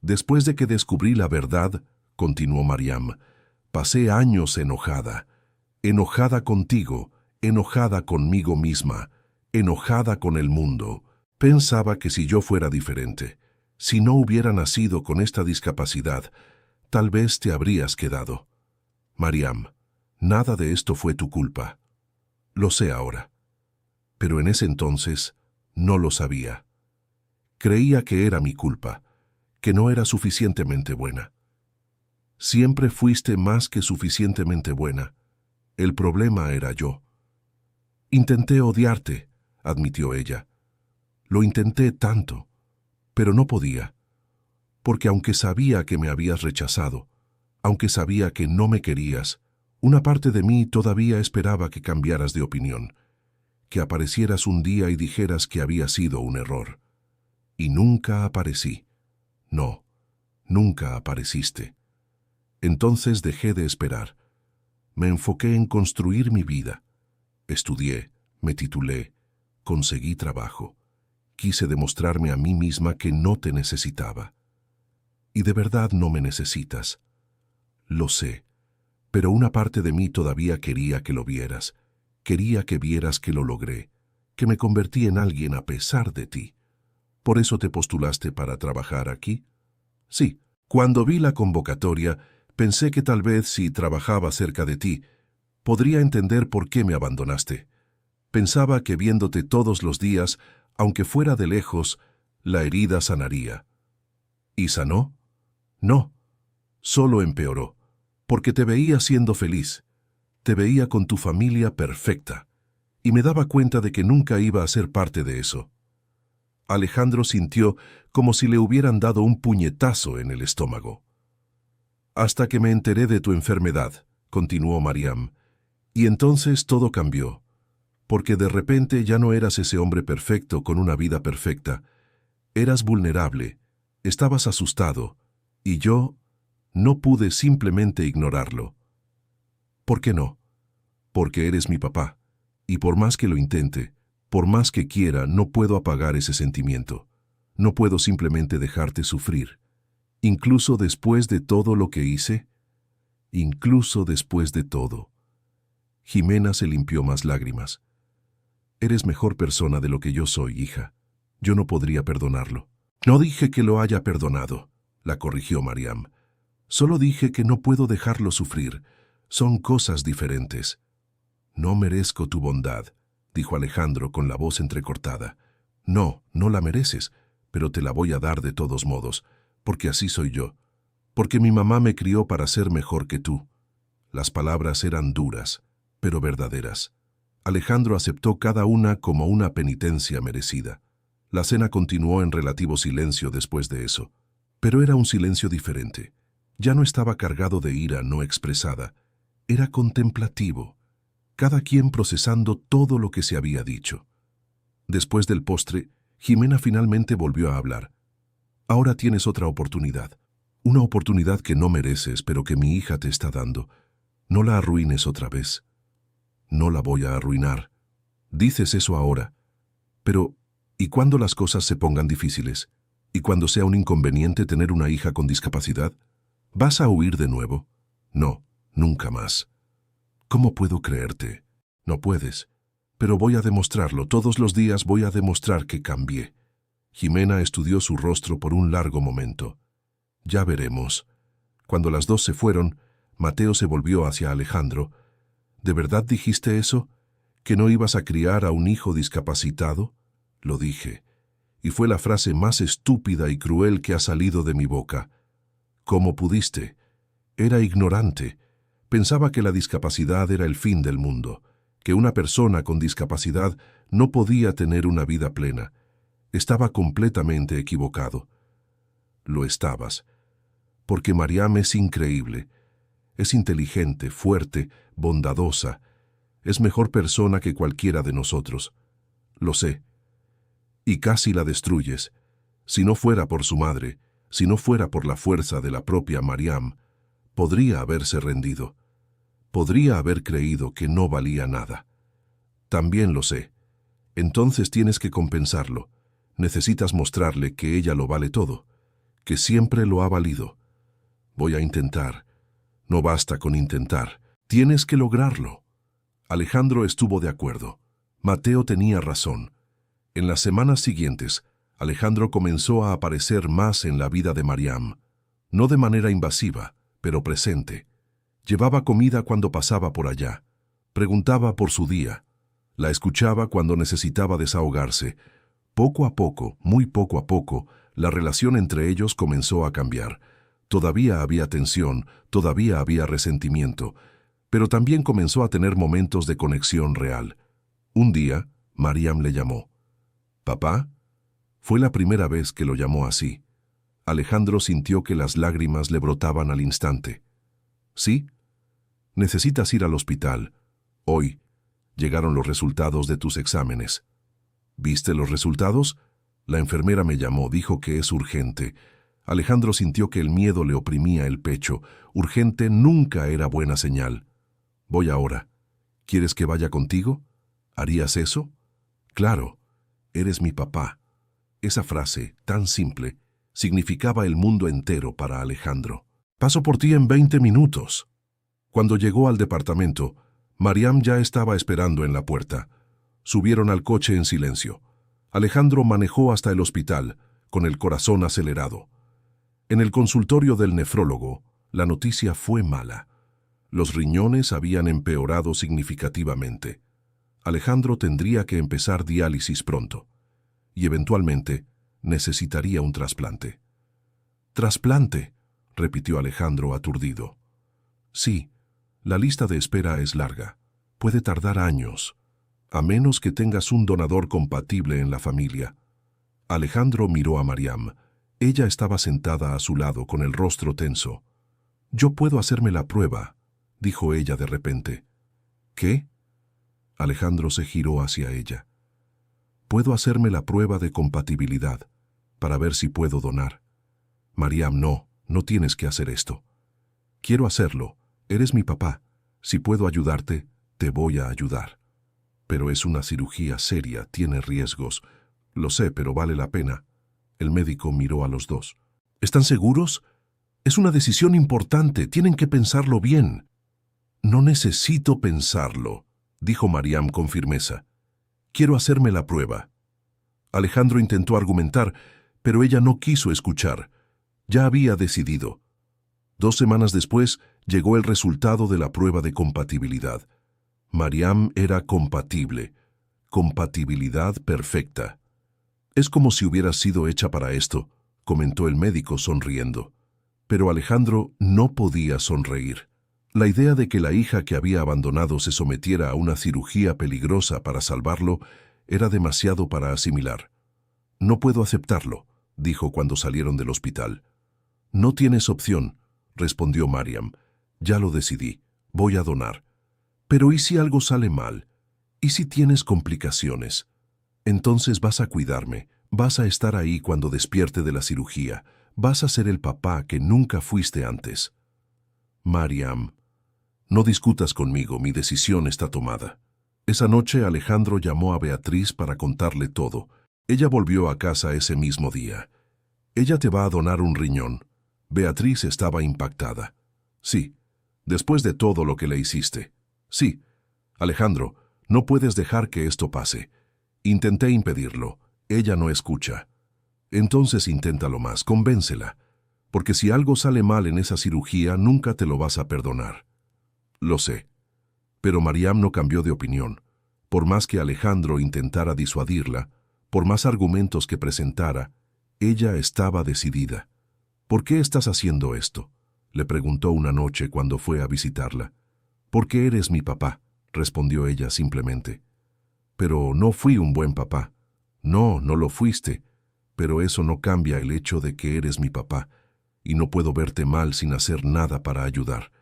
Después de que descubrí la verdad, continuó Mariam, pasé años enojada. Enojada contigo, enojada conmigo misma, enojada con el mundo. Pensaba que si yo fuera diferente, si no hubiera nacido con esta discapacidad, tal vez te habrías quedado. Mariam, nada de esto fue tu culpa. Lo sé ahora. Pero en ese entonces no lo sabía. Creía que era mi culpa, que no era suficientemente buena. Siempre fuiste más que suficientemente buena. El problema era yo. Intenté odiarte, admitió ella. Lo intenté tanto, pero no podía. Porque aunque sabía que me habías rechazado, aunque sabía que no me querías, una parte de mí todavía esperaba que cambiaras de opinión, que aparecieras un día y dijeras que había sido un error. Y nunca aparecí. No, nunca apareciste. Entonces dejé de esperar. Me enfoqué en construir mi vida. Estudié, me titulé, conseguí trabajo. Quise demostrarme a mí misma que no te necesitaba. Y de verdad no me necesitas. Lo sé, pero una parte de mí todavía quería que lo vieras. Quería que vieras que lo logré, que me convertí en alguien a pesar de ti. ¿Por eso te postulaste para trabajar aquí? Sí, cuando vi la convocatoria, pensé que tal vez si trabajaba cerca de ti, podría entender por qué me abandonaste. Pensaba que viéndote todos los días, aunque fuera de lejos, la herida sanaría. ¿Y sanó? No, solo empeoró, porque te veía siendo feliz. Te veía con tu familia perfecta, y me daba cuenta de que nunca iba a ser parte de eso. Alejandro sintió como si le hubieran dado un puñetazo en el estómago. Hasta que me enteré de tu enfermedad, continuó Mariam, y entonces todo cambió. porque de repente ya no eras ese hombre perfecto con una vida perfecta. Eras vulnerable, estabas asustado, y yo no pude simplemente ignorarlo. ¿Por qué no? Porque eres mi papá, y por más que lo intente, por más que quiera, no puedo apagar ese sentimiento. No puedo simplemente dejarte sufrir. Incluso después de todo lo que hice, incluso después de todo. Jimena se limpió más lágrimas. Eres mejor persona de lo que yo soy, hija. Yo no podría perdonarlo. No dije que lo haya perdonado, la corrigió Mariam. Solo dije que no puedo dejarlo sufrir. Son cosas diferentes. No merezco tu bondad, dijo Alejandro con la voz entrecortada. No, no la mereces, pero te la voy a dar de todos modos, porque así soy yo. Porque mi mamá me crió para ser mejor que tú. Las palabras eran duras, pero verdaderas. Alejandro aceptó cada una como una penitencia merecida. La cena continuó en relativo silencio después de eso, pero era un silencio diferente. Ya no estaba cargado de ira no expresada, era contemplativo, cada quien procesando todo lo que se había dicho. Después del postre, Jimena finalmente volvió a hablar. Ahora tienes otra oportunidad, una oportunidad que no mereces, pero que mi hija te está dando. No la arruines otra vez. No la voy a arruinar. Dices eso ahora. Pero, ¿y cuando las cosas se pongan difíciles? ¿Y cuando sea un inconveniente tener una hija con discapacidad? ¿Vas a huir de nuevo? No, nunca más. ¿Cómo puedo creerte? No puedes. Pero voy a demostrarlo. Todos los días voy a demostrar que cambié. Jimena estudió su rostro por un largo momento. Ya veremos. Cuando las dos se fueron, Mateo se volvió hacia Alejandro. ¿De verdad dijiste eso? ¿Que no ibas a criar a un hijo discapacitado? Lo dije. Y fue la frase más estúpida y cruel que ha salido de mi boca. ¿Cómo pudiste? Era ignorante. Pensaba que la discapacidad era el fin del mundo, que una persona con discapacidad no podía tener una vida plena. Estaba completamente equivocado. Lo estabas. Porque Mariam es increíble. Es inteligente, fuerte, bondadosa. Es mejor persona que cualquiera de nosotros. Lo sé. Y casi la destruyes. Si no fuera por su madre, si no fuera por la fuerza de la propia Mariam, podría haberse rendido. Podría haber creído que no valía nada. También lo sé. Entonces tienes que compensarlo. Necesitas mostrarle que ella lo vale todo, que siempre lo ha valido. Voy a intentar. No basta con intentar. Tienes que lograrlo. Alejandro estuvo de acuerdo. Mateo tenía razón. En las semanas siguientes, Alejandro comenzó a aparecer más en la vida de Mariam. No de manera invasiva, pero presente. Llevaba comida cuando pasaba por allá. Preguntaba por su día. La escuchaba cuando necesitaba desahogarse. Poco a poco, muy poco a poco, la relación entre ellos comenzó a cambiar. Todavía había tensión, todavía había resentimiento, pero también comenzó a tener momentos de conexión real. Un día, Mariam le llamó. ¿Papá? Fue la primera vez que lo llamó así. Alejandro sintió que las lágrimas le brotaban al instante. ¿Sí? Necesitas ir al hospital. Hoy llegaron los resultados de tus exámenes. ¿Viste los resultados? La enfermera me llamó, dijo que es urgente. Alejandro sintió que el miedo le oprimía el pecho. Urgente nunca era buena señal. Voy ahora. ¿Quieres que vaya contigo? ¿Harías eso? Claro, eres mi papá. Esa frase, tan simple, significaba el mundo entero para Alejandro. Paso por ti en 20 minutos. Cuando llegó al departamento, Mariam ya estaba esperando en la puerta. Subieron al coche en silencio. Alejandro manejó hasta el hospital, con el corazón acelerado. En el consultorio del nefrólogo, la noticia fue mala. Los riñones habían empeorado significativamente. Alejandro tendría que empezar diálisis pronto. Y eventualmente necesitaría un trasplante. «¿Trasplante?», repitió Alejandro aturdido. «Sí, la lista de espera es larga. Puede tardar años, a menos que tengas un donador compatible en la familia». Alejandro miró a Mariam. Ella estaba sentada a su lado con el rostro tenso. «Yo puedo hacerme la prueba», dijo ella de repente. «¿Qué?». Alejandro se giró hacia ella. «Puedo hacerme la prueba de compatibilidad para ver si puedo donar». «Mariam, no tienes que hacer esto». «Quiero hacerlo. Eres mi papá. Si puedo ayudarte, te voy a ayudar». «Pero es una cirugía seria, tiene riesgos». «Lo sé, pero vale la pena». El médico miró a los dos. «¿Están seguros? Es una decisión importante, tienen que pensarlo bien». «No necesito pensarlo», dijo Mariam con firmeza. «Quiero hacerme la prueba». Alejandro intentó argumentar, pero ella no quiso escuchar. Ya había decidido. 2 semanas después llegó el resultado de la prueba de compatibilidad. Mariam era compatible. Compatibilidad perfecta. «Es como si hubiera sido hecha para esto», comentó el médico sonriendo. Pero Alejandro no podía sonreír. La idea de que la hija que había abandonado se sometiera a una cirugía peligrosa para salvarlo era demasiado para asimilar. «No puedo aceptarlo», dijo cuando salieron del hospital. «No tienes opción», respondió Mariam. «Ya lo decidí. Voy a donar». «Pero ¿y si algo sale mal? ¿Y si tienes complicaciones? Entonces vas a cuidarme, vas a estar ahí cuando despierte de la cirugía, vas a ser el papá que nunca fuiste antes». «Mariam, no discutas conmigo, mi decisión está tomada». Esa noche Alejandro llamó a Beatriz para contarle todo. Ella volvió a casa ese mismo día. «Ella te va a donar un riñón». Beatriz estaba impactada. «Sí, después de todo lo que le hiciste». «Sí, Alejandro, no puedes dejar que esto pase». «Intenté impedirlo. Ella no escucha». «Entonces inténtalo más, convéncela. Porque si algo sale mal en esa cirugía, nunca te lo vas a perdonar». «Lo sé». Pero Mariam no cambió de opinión. Por más que Alejandro intentara disuadirla, por más argumentos que presentara, ella estaba decidida. «¿Por qué estás haciendo esto?», le preguntó una noche cuando fue a visitarla. «Porque eres mi papá», respondió ella simplemente. «Pero no fui un buen papá». «No, no lo fuiste, pero eso no cambia el hecho de que eres mi papá, y no puedo verte mal sin hacer nada para ayudar».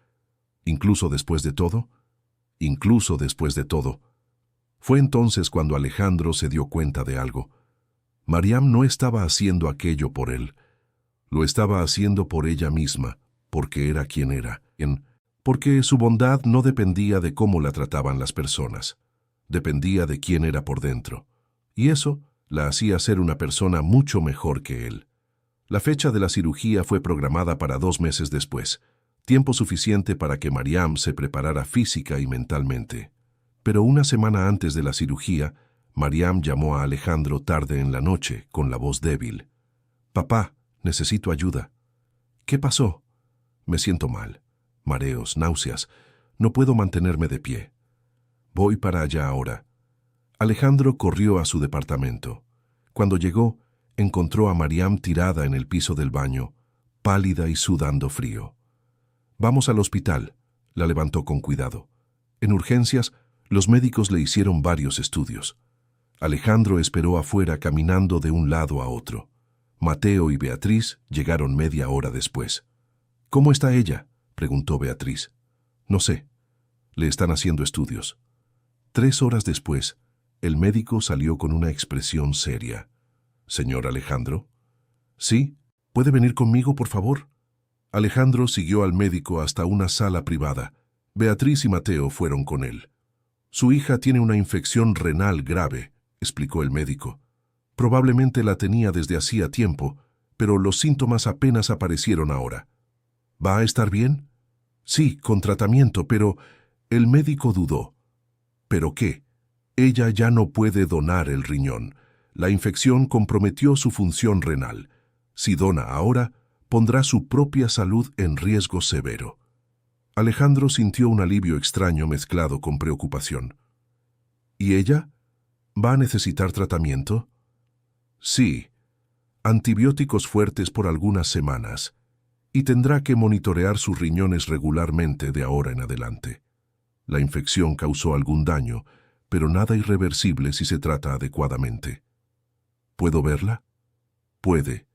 «¿Incluso después de todo?» «Incluso después de todo». Fue entonces cuando Alejandro se dio cuenta de algo. Mariam no estaba haciendo aquello por él. Lo estaba haciendo por ella misma, porque era quien era. Porque su bondad no dependía de cómo la trataban las personas. Dependía de quién era por dentro. Y eso la hacía ser una persona mucho mejor que él. La fecha de la cirugía fue programada para 2 meses después, tiempo suficiente para que Mariam se preparara física y mentalmente. Pero una semana antes de la cirugía, Mariam llamó a Alejandro tarde en la noche, con la voz débil. «Papá, necesito ayuda». «¿Qué pasó?» «Me siento mal. Mareos, náuseas. No puedo mantenerme de pie». «Voy para allá ahora». Alejandro corrió a su departamento. Cuando llegó, encontró a Mariam tirada en el piso del baño, pálida y sudando frío. «Vamos al hospital», la levantó con cuidado. En urgencias, los médicos le hicieron varios estudios. Alejandro esperó afuera caminando de un lado a otro. Mateo y Beatriz llegaron media hora después. «¿Cómo está ella?», preguntó Beatriz. «No sé. Le están haciendo estudios». 3 horas después, el médico salió con una expresión seria. «¿Señor Alejandro?» «Sí. ¿Puede venir conmigo, por favor?» Alejandro siguió al médico hasta una sala privada. Beatriz y Mateo fueron con él. «Su hija tiene una infección renal grave», explicó el médico. «Probablemente la tenía desde hacía tiempo, pero los síntomas apenas aparecieron ahora». «¿Va a estar bien?» «Sí, con tratamiento, pero…» El médico dudó. «¿Pero qué?» «Ella ya no puede donar el riñón. La infección comprometió su función renal. Si dona ahora, pondrá su propia salud en riesgo severo». Alejandro sintió un alivio extraño mezclado con preocupación. «¿Y ella? ¿Va a necesitar tratamiento?» «Sí. Antibióticos fuertes por algunas semanas. Y tendrá que monitorear sus riñones regularmente de ahora en adelante. La infección causó algún daño, pero nada irreversible si se trata adecuadamente». «¿Puedo verla?» «Puede.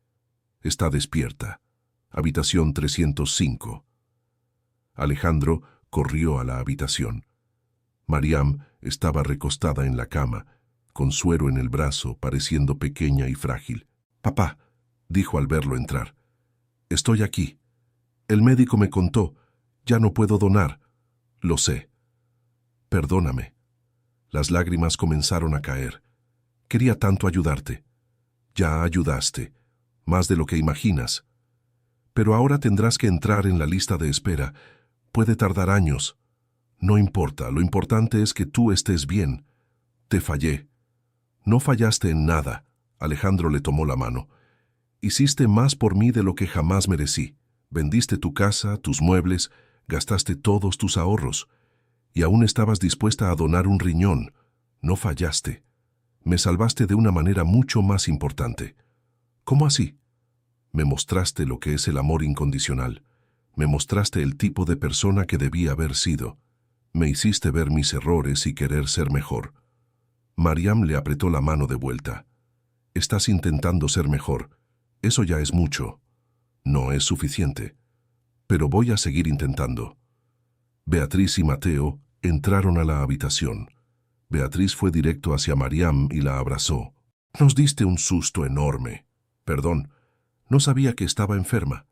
Está despierta. Habitación 305». Alejandro corrió a la habitación. Mariam Estaba recostada en la cama, con suero en el brazo, pareciendo pequeña y frágil. «Papá», dijo al verlo entrar, «estoy aquí. El médico me contó. Ya no puedo donar. Lo sé. Perdóname». Las lágrimas comenzaron a caer. «Quería tanto ayudarte». «Ya ayudaste, más de lo que imaginas. Pero ahora tendrás que entrar en la lista de espera. Puede tardar años. No importa, lo importante es que tú estés bien. Te fallé». «No fallaste en nada», Alejandro le tomó la mano. «Hiciste más por mí de lo que jamás merecí. Vendiste tu casa, tus muebles, gastaste todos tus ahorros. Y aún estabas dispuesta a donar un riñón. No fallaste. Me salvaste de una manera mucho más importante». «¿Cómo así?» «Me mostraste lo que es el amor incondicional. Me mostraste el tipo de persona que debía haber sido. Me hiciste ver mis errores y querer ser mejor». Mariam le apretó la mano de vuelta. «Estás intentando ser mejor. Eso ya es mucho. No es suficiente. Pero voy a seguir intentando». Beatriz y Mateo entraron a la habitación. Beatriz fue directo hacia Mariam y la abrazó. «Nos diste un susto enorme. Perdón, no sabía que estaba enferma.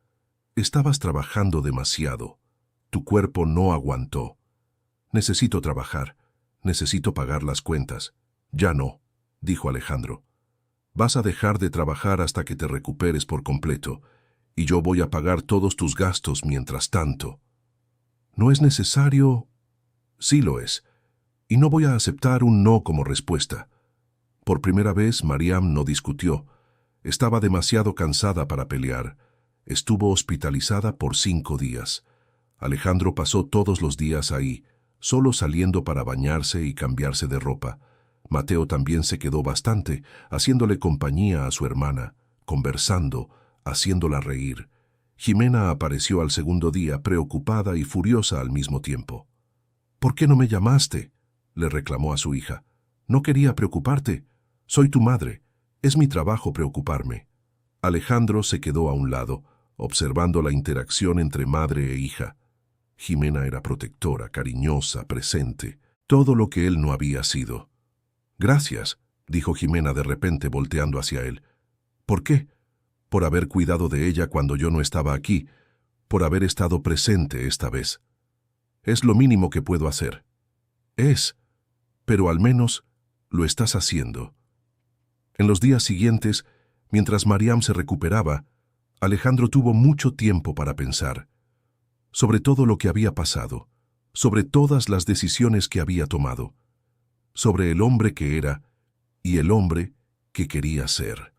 Estabas trabajando demasiado. Tu cuerpo no aguantó. Necesito trabajar. Necesito pagar las cuentas». «Ya no», dijo Alejandro. «Vas a dejar de trabajar hasta que te recuperes por completo, y yo voy a pagar todos tus gastos mientras tanto». «¿No es necesario?» «Sí lo es, y no voy a aceptar un no como respuesta». Por primera vez, Mariam no discutió. Estaba demasiado cansada para pelear. Estuvo hospitalizada por 5 días. Alejandro pasó todos los días ahí, solo saliendo para bañarse y cambiarse de ropa. Mateo también se quedó bastante, haciéndole compañía a su hermana, conversando, haciéndola reír. Jimena apareció al segundo día, preocupada y furiosa al mismo tiempo. «¿Por qué no me llamaste?», le reclamó a su hija. «No quería preocuparte. Soy tu madre. Es mi trabajo preocuparme». Alejandro se quedó a un lado, observando la interacción entre madre e hija. Jimena era protectora, cariñosa, presente, todo lo que él no había sido. «Gracias», dijo Jimena de repente volteando hacia él. «¿Por qué?» «Por haber cuidado de ella cuando yo no estaba aquí, por haber estado presente esta vez. Es lo mínimo que puedo hacer». «Es, pero al menos lo estás haciendo». En los días siguientes, mientras Mariam se recuperaba, Alejandro tuvo mucho tiempo para pensar, sobre todo lo que había pasado, sobre todas las decisiones que había tomado, sobre el hombre que era y el hombre que quería ser.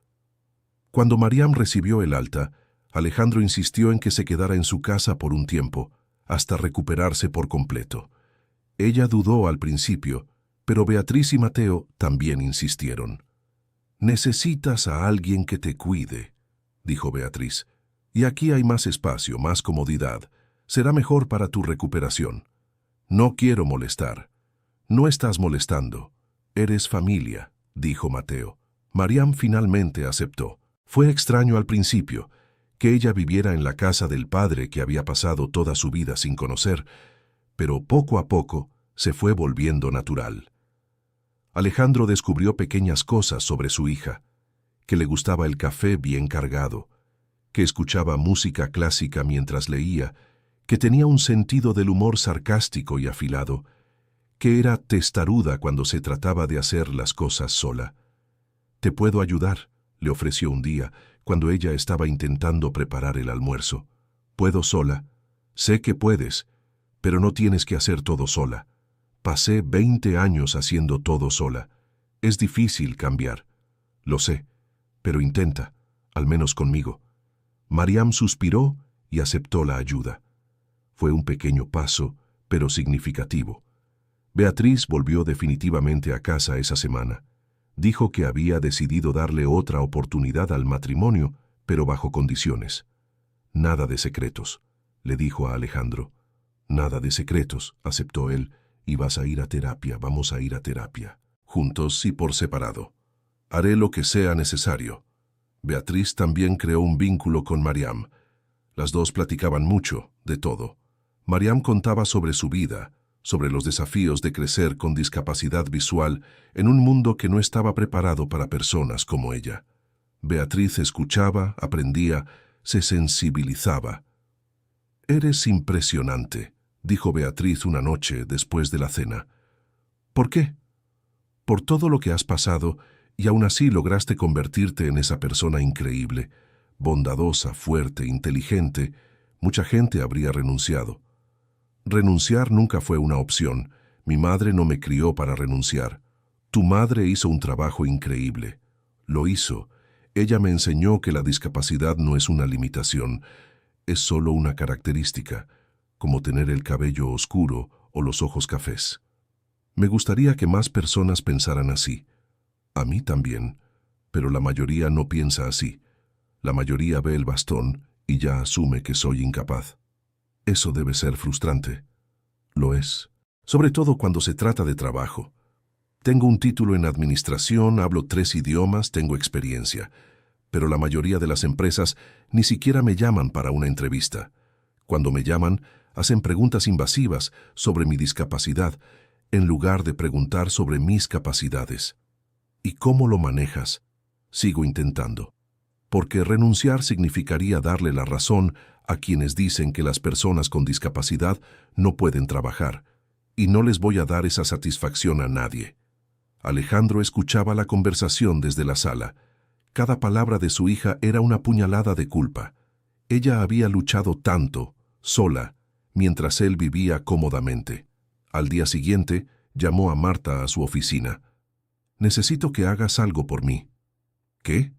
Cuando Mariam recibió el alta, Alejandro insistió en que se quedara en su casa por un tiempo, hasta recuperarse por completo. Ella dudó al principio, pero Beatriz y Mateo también insistieron. «Necesitas a alguien que te cuide», dijo Beatriz, «y aquí hay más espacio, más comodidad. Será mejor para tu recuperación». «No quiero molestar». «No estás molestando. Eres familia», dijo Mateo. Mariam finalmente aceptó. Fue extraño al principio, que ella viviera en la casa del padre que había pasado toda su vida sin conocer, pero poco a poco se fue volviendo natural. Alejandro descubrió pequeñas cosas sobre su hija, que le gustaba el café bien cargado, que escuchaba música clásica mientras leía, que tenía un sentido del humor sarcástico y afilado, que era testaruda cuando se trataba de hacer las cosas sola. «Te puedo ayudar», le ofreció un día, cuando ella estaba intentando preparar el almuerzo. «Puedo sola. Sé que puedes, pero no tienes que hacer todo sola. Pasé 20 años haciendo todo sola. Es difícil cambiar. Lo sé, pero intenta, al menos conmigo». Mariam suspiró y aceptó la ayuda. Fue un pequeño paso, pero significativo. Beatriz volvió definitivamente a casa esa semana. Dijo que había decidido darle otra oportunidad al matrimonio, pero bajo condiciones. «Nada de secretos», le dijo a Alejandro. «Nada de secretos», aceptó él, «y vas a ir a terapia, vamos a ir a terapia. Juntos y por separado. Haré lo que sea necesario». Beatriz también creó un vínculo con Mariam. Las dos platicaban mucho, de todo. Mariam contaba sobre su vida, sobre los desafíos de crecer con discapacidad visual en un mundo que no estaba preparado para personas como ella. Beatriz escuchaba, aprendía, se sensibilizaba. «Eres impresionante», dijo Beatriz una noche después de la cena. «¿Por qué?» «Por todo lo que has pasado y aún así lograste convertirte en esa persona increíble, bondadosa, fuerte, inteligente. Mucha gente habría renunciado». «Renunciar nunca fue una opción. Mi madre no me crió para renunciar. Tu madre hizo un trabajo increíble. Lo hizo. Ella me enseñó que la discapacidad no es una limitación, es solo una característica, como tener el cabello oscuro o los ojos cafés. Me gustaría que más personas pensaran así. A mí también, pero la mayoría no piensa así. La mayoría ve el bastón y ya asume que soy incapaz. Eso debe ser frustrante. Lo es, sobre todo cuando se trata de trabajo. Tengo un título en administración, hablo 3 idiomas, tengo experiencia. Pero la mayoría de las empresas ni siquiera me llaman para una entrevista. Cuando me llaman, hacen preguntas invasivas sobre mi discapacidad, en lugar de preguntar sobre mis capacidades. ¿Y cómo lo manejas? Sigo intentando. Porque renunciar significaría darle la razón a quienes dicen que las personas con discapacidad no pueden trabajar, y no les voy a dar esa satisfacción a nadie. Alejandro escuchaba la conversación desde la sala. Cada palabra de su hija era una puñalada de culpa. Ella había luchado tanto, sola, mientras él vivía cómodamente. Al día siguiente, llamó a Marta a su oficina. «Necesito que hagas algo por mí». «¿Qué?»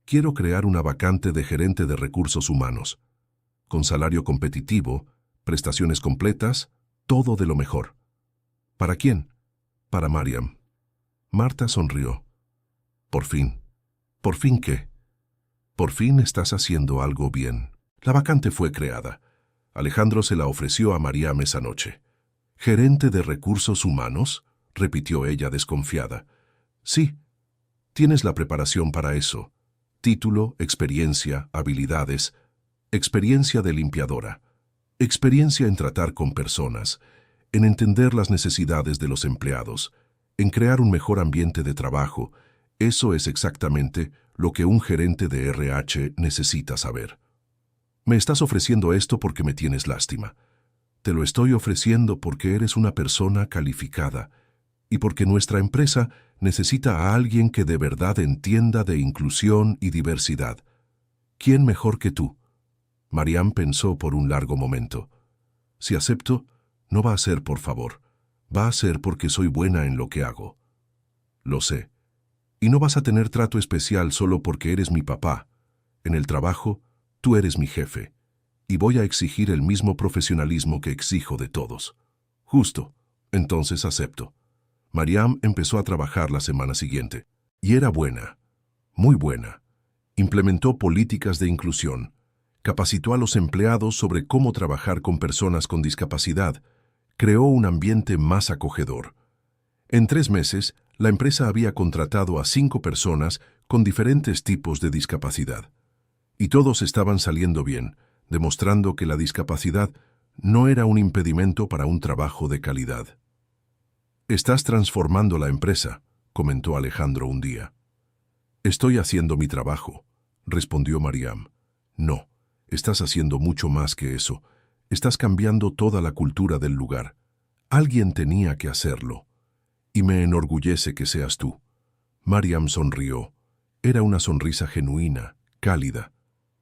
«Quiero crear una vacante de gerente de recursos humanos, con salario competitivo, prestaciones completas, todo de lo mejor». «¿Para quién?» «Para Mariam». Marta sonrió. «Por fin». «¿Por fin qué?» «Por fin estás haciendo algo bien». La vacante fue creada. Alejandro se la ofreció a Mariam esa noche. «¿Gerente de recursos humanos?», repitió ella desconfiada. «Sí, tienes la preparación para eso. Título, experiencia, habilidades. Experiencia de limpiadora. Experiencia en tratar con personas, en entender las necesidades de los empleados, en crear un mejor ambiente de trabajo. Eso es exactamente lo que un gerente de RH necesita saber. Me estás ofreciendo esto porque me tienes lástima. Te lo estoy ofreciendo porque eres una persona calificada y porque nuestra empresa necesita a alguien que de verdad entienda de inclusión y diversidad. ¿Quién mejor que tú?» Mariam pensó por un largo momento. «Si acepto, no va a ser por favor. Va a ser porque soy buena en lo que hago». «Lo sé. Y no vas a tener trato especial solo porque eres mi papá. En el trabajo, tú eres mi jefe. Y voy a exigir el mismo profesionalismo que exijo de todos». «Justo. Entonces acepto». Mariam empezó a trabajar la semana siguiente. Y era buena. Muy buena. Implementó políticas de inclusión. Capacitó a los empleados sobre cómo trabajar con personas con discapacidad. Creó un ambiente más acogedor. En 3 meses, la empresa había contratado a 5 personas con diferentes tipos de discapacidad. Y todos estaban saliendo bien, demostrando que la discapacidad no era un impedimento para un trabajo de calidad. «Estás transformando la empresa», comentó Alejandro un día. «Estoy haciendo mi trabajo», respondió Mariam. «No, estás haciendo mucho más que eso. Estás cambiando toda la cultura del lugar. Alguien tenía que hacerlo. Y me enorgullece que seas tú». Mariam sonrió. Era una sonrisa genuina, cálida.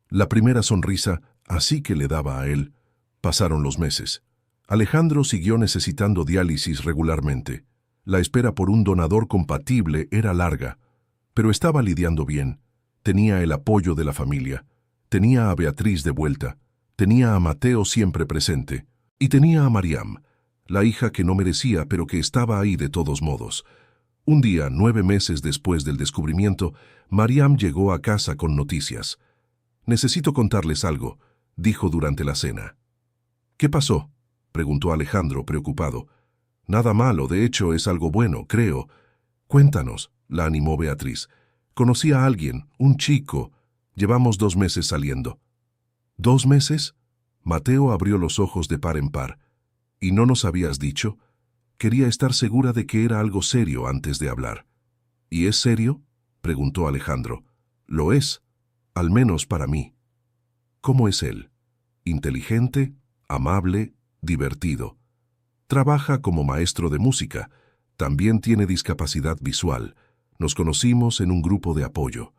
La primera sonrisa, así que le daba a él. Pasaron los meses. Alejandro siguió necesitando diálisis regularmente. La espera por un donador compatible era larga, pero estaba lidiando bien. Tenía el apoyo de la familia. Tenía a Beatriz de vuelta. Tenía a Mateo siempre presente. Y tenía a Mariam, la hija que no merecía, pero que estaba ahí de todos modos. Un día, 9 meses después del descubrimiento, Mariam llegó a casa con noticias. «Necesito contarles algo», dijo durante la cena. «¿Qué pasó?», preguntó Alejandro, preocupado. «Nada malo, de hecho es algo bueno, creo». «Cuéntanos», la animó Beatriz. «Conocí a alguien, un chico. Llevamos 2 meses saliendo». «¿2 meses?» Mateo abrió los ojos de par en par. ¿Y no nos habías dicho? Quería estar segura de que era algo serio antes de hablar. ¿Y es serio?, preguntó Alejandro. Lo es, al menos para mí. ¿Cómo es él? Inteligente, amable, divertido. Trabaja como maestro de música. También tiene discapacidad visual. Nos conocimos en un grupo de apoyo.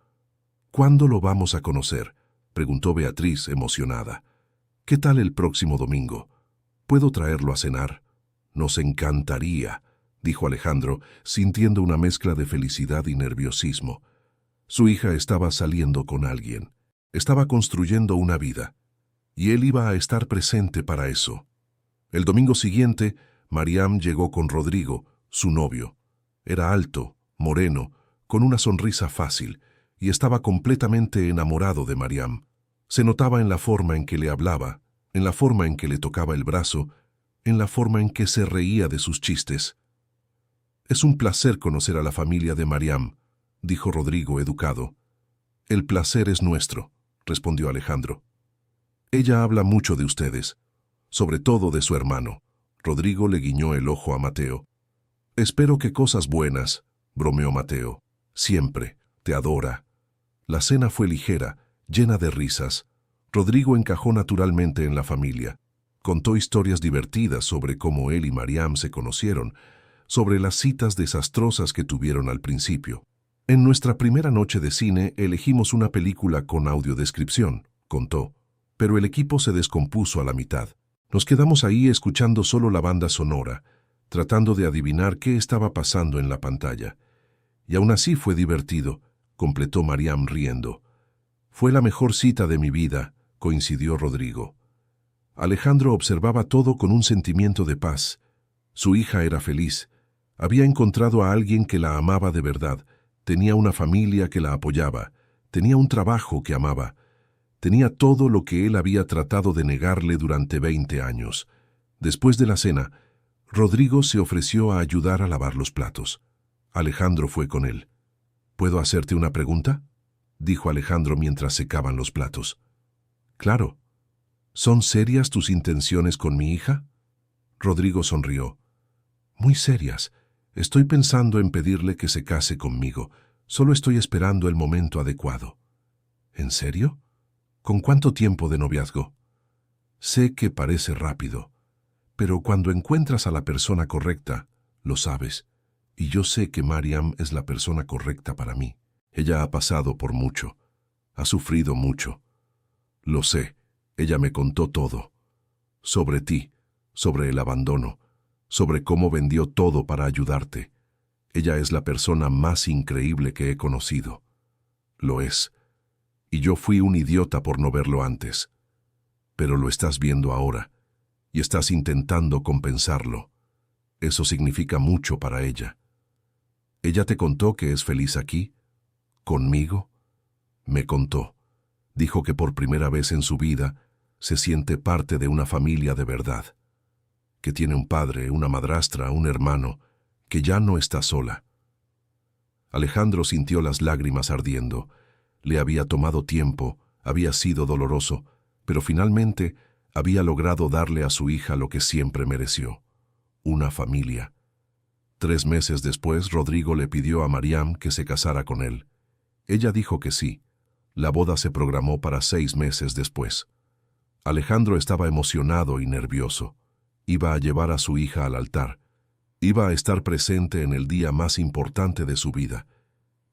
¿Cuándo lo vamos a conocer?, preguntó Beatriz, emocionada. ¿Qué tal el próximo domingo? ¿Puedo traerlo a cenar? Nos encantaría, dijo Alejandro, sintiendo una mezcla de felicidad y nerviosismo. Su hija estaba saliendo con alguien. Estaba construyendo una vida. Y él iba a estar presente para eso. El domingo siguiente, Mariam llegó con Rodrigo, su novio. Era alto, moreno, con una sonrisa fácil, y estaba completamente enamorado de Mariam. Se notaba en la forma en que le hablaba, en la forma en que le tocaba el brazo, en la forma en que se reía de sus chistes. «Es un placer conocer a la familia de Mariam», dijo Rodrigo, educado. «El placer es nuestro», respondió Alejandro. «Ella habla mucho de ustedes, sobre todo de su hermano». Rodrigo le guiñó el ojo a Mateo. «Espero que cosas buenas», bromeó Mateo. «Siempre, te adora». La cena fue ligera, llena de risas. Rodrigo encajó naturalmente en la familia. Contó historias divertidas sobre cómo él y Mariam se conocieron, sobre las citas desastrosas que tuvieron al principio. «En nuestra primera noche de cine elegimos una película con audiodescripción», contó, «pero el equipo se descompuso a la mitad. Nos quedamos ahí escuchando solo la banda sonora, tratando de adivinar qué estaba pasando en la pantalla. Y aún así fue divertido», completó Mariam riendo. «Fue la mejor cita de mi vida», coincidió Rodrigo. Alejandro observaba todo con un sentimiento de paz. Su hija era feliz. Había encontrado a alguien que la amaba de verdad. Tenía una familia que la apoyaba. Tenía un trabajo que amaba. Tenía todo lo que él había tratado de negarle durante 20 años. Después de la cena, Rodrigo se ofreció a ayudar a lavar los platos. Alejandro fue con él. «¿Puedo hacerte una pregunta?», dijo Alejandro mientras secaban los platos. «Claro». «¿Son serias tus intenciones con mi hija?». Rodrigo sonrió. «Muy serias. Estoy pensando en pedirle que se case conmigo. Solo estoy esperando el momento adecuado». «¿En serio? ¿Con cuánto tiempo de noviazgo?». «Sé que parece rápido, pero cuando encuentras a la persona correcta, lo sabes. Y yo sé que Mariam es la persona correcta para mí. Ella ha pasado por mucho. Ha sufrido mucho. Lo sé. Ella me contó todo. Sobre ti, sobre el abandono, sobre cómo vendió todo para ayudarte. Ella es la persona más increíble que he conocido. Lo es. Y yo fui un idiota por no verlo antes. Pero lo estás viendo ahora, y estás intentando compensarlo. Eso significa mucho para ella. ¿Ella te contó que es feliz aquí? ¿Conmigo? Me contó. Dijo que por primera vez en su vida se siente parte de una familia de verdad. Que tiene un padre, una madrastra, un hermano, que ya no está sola. Alejandro sintió las lágrimas ardiendo. Le había tomado tiempo, había sido doloroso, pero finalmente había logrado darle a su hija lo que siempre mereció: una familia. 3 meses después, Rodrigo le pidió a Mariam que se casara con él. Ella dijo que sí. La boda se programó para 6 meses después. Alejandro estaba emocionado y nervioso. Iba a llevar a su hija al altar. Iba a estar presente en el día más importante de su vida.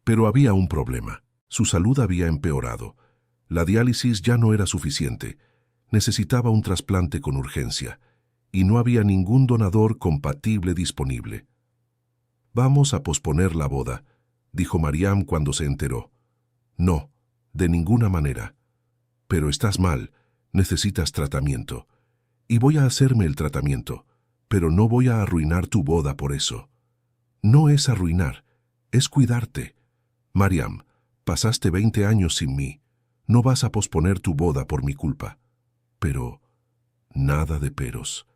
Pero había un problema. Su salud había empeorado. La diálisis ya no era suficiente. Necesitaba un trasplante con urgencia. Y no había ningún donador compatible disponible. «Vamos a posponer la boda», dijo Mariam cuando se enteró. «No, de ninguna manera. Pero estás mal, necesitas tratamiento. Y voy a hacerme el tratamiento, pero no voy a arruinar tu boda por eso». «No es arruinar, es cuidarte. Mariam, pasaste 20 años sin mí. No vas a posponer tu boda por mi culpa». «Pero...». «Nada de peros.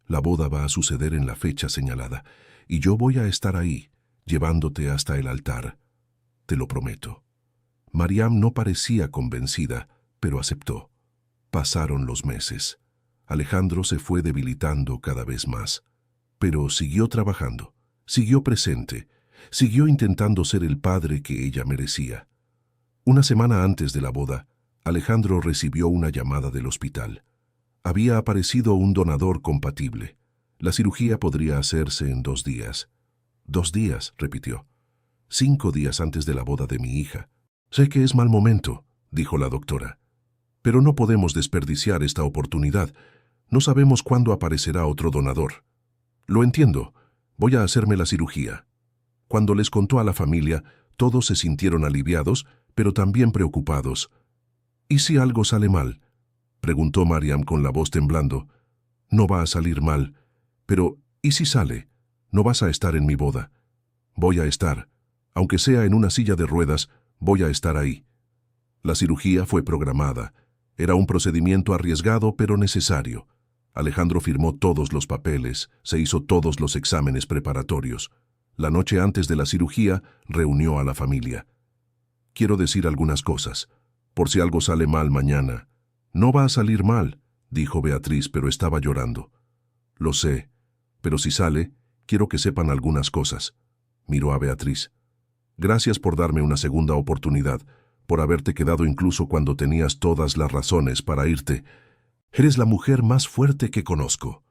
La boda va a suceder en la fecha señalada, y yo voy a estar ahí, llevándote hasta el altar. Te lo prometo». Mariam no parecía convencida, pero aceptó. Pasaron los meses. Alejandro se fue debilitando cada vez más, pero siguió trabajando, siguió presente, siguió intentando ser el padre que ella merecía. Una semana antes de la boda, Alejandro recibió una llamada del hospital. Había aparecido un donador compatible. La cirugía podría hacerse en 2 días. 2 días, repitió. 5 días antes de la boda de mi hija. Sé que es mal momento, dijo la doctora. Pero no podemos desperdiciar esta oportunidad. No sabemos cuándo aparecerá otro donador. Lo entiendo. Voy a hacerme la cirugía. Cuando les contó a la familia, todos se sintieron aliviados, pero también preocupados. ¿Y si algo sale mal?, preguntó Mariam con la voz temblando. No va a salir mal. Pero, ¿y si sale? No vas a estar en mi boda. Voy a estar. Aunque sea en una silla de ruedas, voy a estar ahí. La cirugía fue programada. Era un procedimiento arriesgado pero necesario. Alejandro firmó todos los papeles, se hizo todos los exámenes preparatorios. La noche antes de la cirugía, reunió a la familia. Quiero decir algunas cosas, por si algo sale mal mañana. No va a salir mal, dijo Beatriz, pero estaba llorando. Lo sé, pero si sale, quiero que sepan algunas cosas. Miró a Beatriz. Gracias por darme una segunda oportunidad, por haberte quedado incluso cuando tenías todas las razones para irte. Eres la mujer más fuerte que conozco.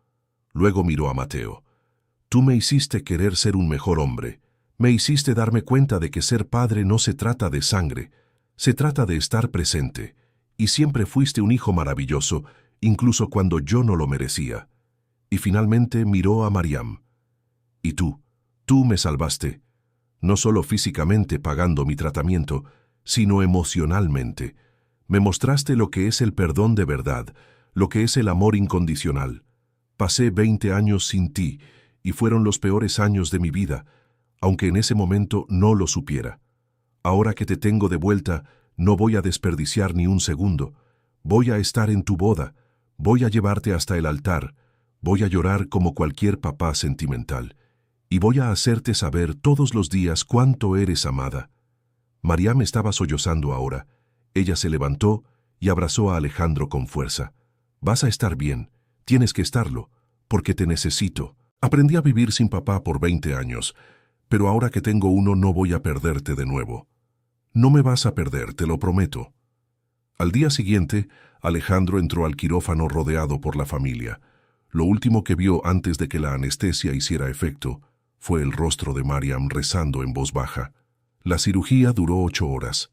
Luego miró a Mateo. Tú me hiciste querer ser un mejor hombre. Me hiciste darme cuenta de que ser padre no se trata de sangre, se trata de estar presente. Y siempre fuiste un hijo maravilloso, incluso cuando yo no lo merecía. Y finalmente miró a Mariam. Y tú me salvaste. No solo físicamente pagando mi tratamiento, sino emocionalmente. Me mostraste lo que es el perdón de verdad, lo que es el amor incondicional. Pasé 20 años sin ti, y fueron los peores años de mi vida, aunque en ese momento no lo supiera. Ahora que te tengo de vuelta, no voy a desperdiciar ni un segundo. Voy a estar en tu boda, voy a llevarte hasta el altar, voy a llorar como cualquier papá sentimental, y voy a hacerte saber todos los días cuánto eres amada. Mariam estaba sollozando ahora. Ella se levantó y abrazó a Alejandro con fuerza. Vas a estar bien, tienes que estarlo, porque te necesito. Aprendí a vivir sin papá por 20 años, pero ahora que tengo uno no voy a perderte de nuevo. No me vas a perder, te lo prometo. Al día siguiente, Alejandro entró al quirófano rodeado por la familia. Lo último que vio antes de que la anestesia hiciera efecto fue el rostro de Mariam rezando en voz baja. La cirugía duró 8 horas.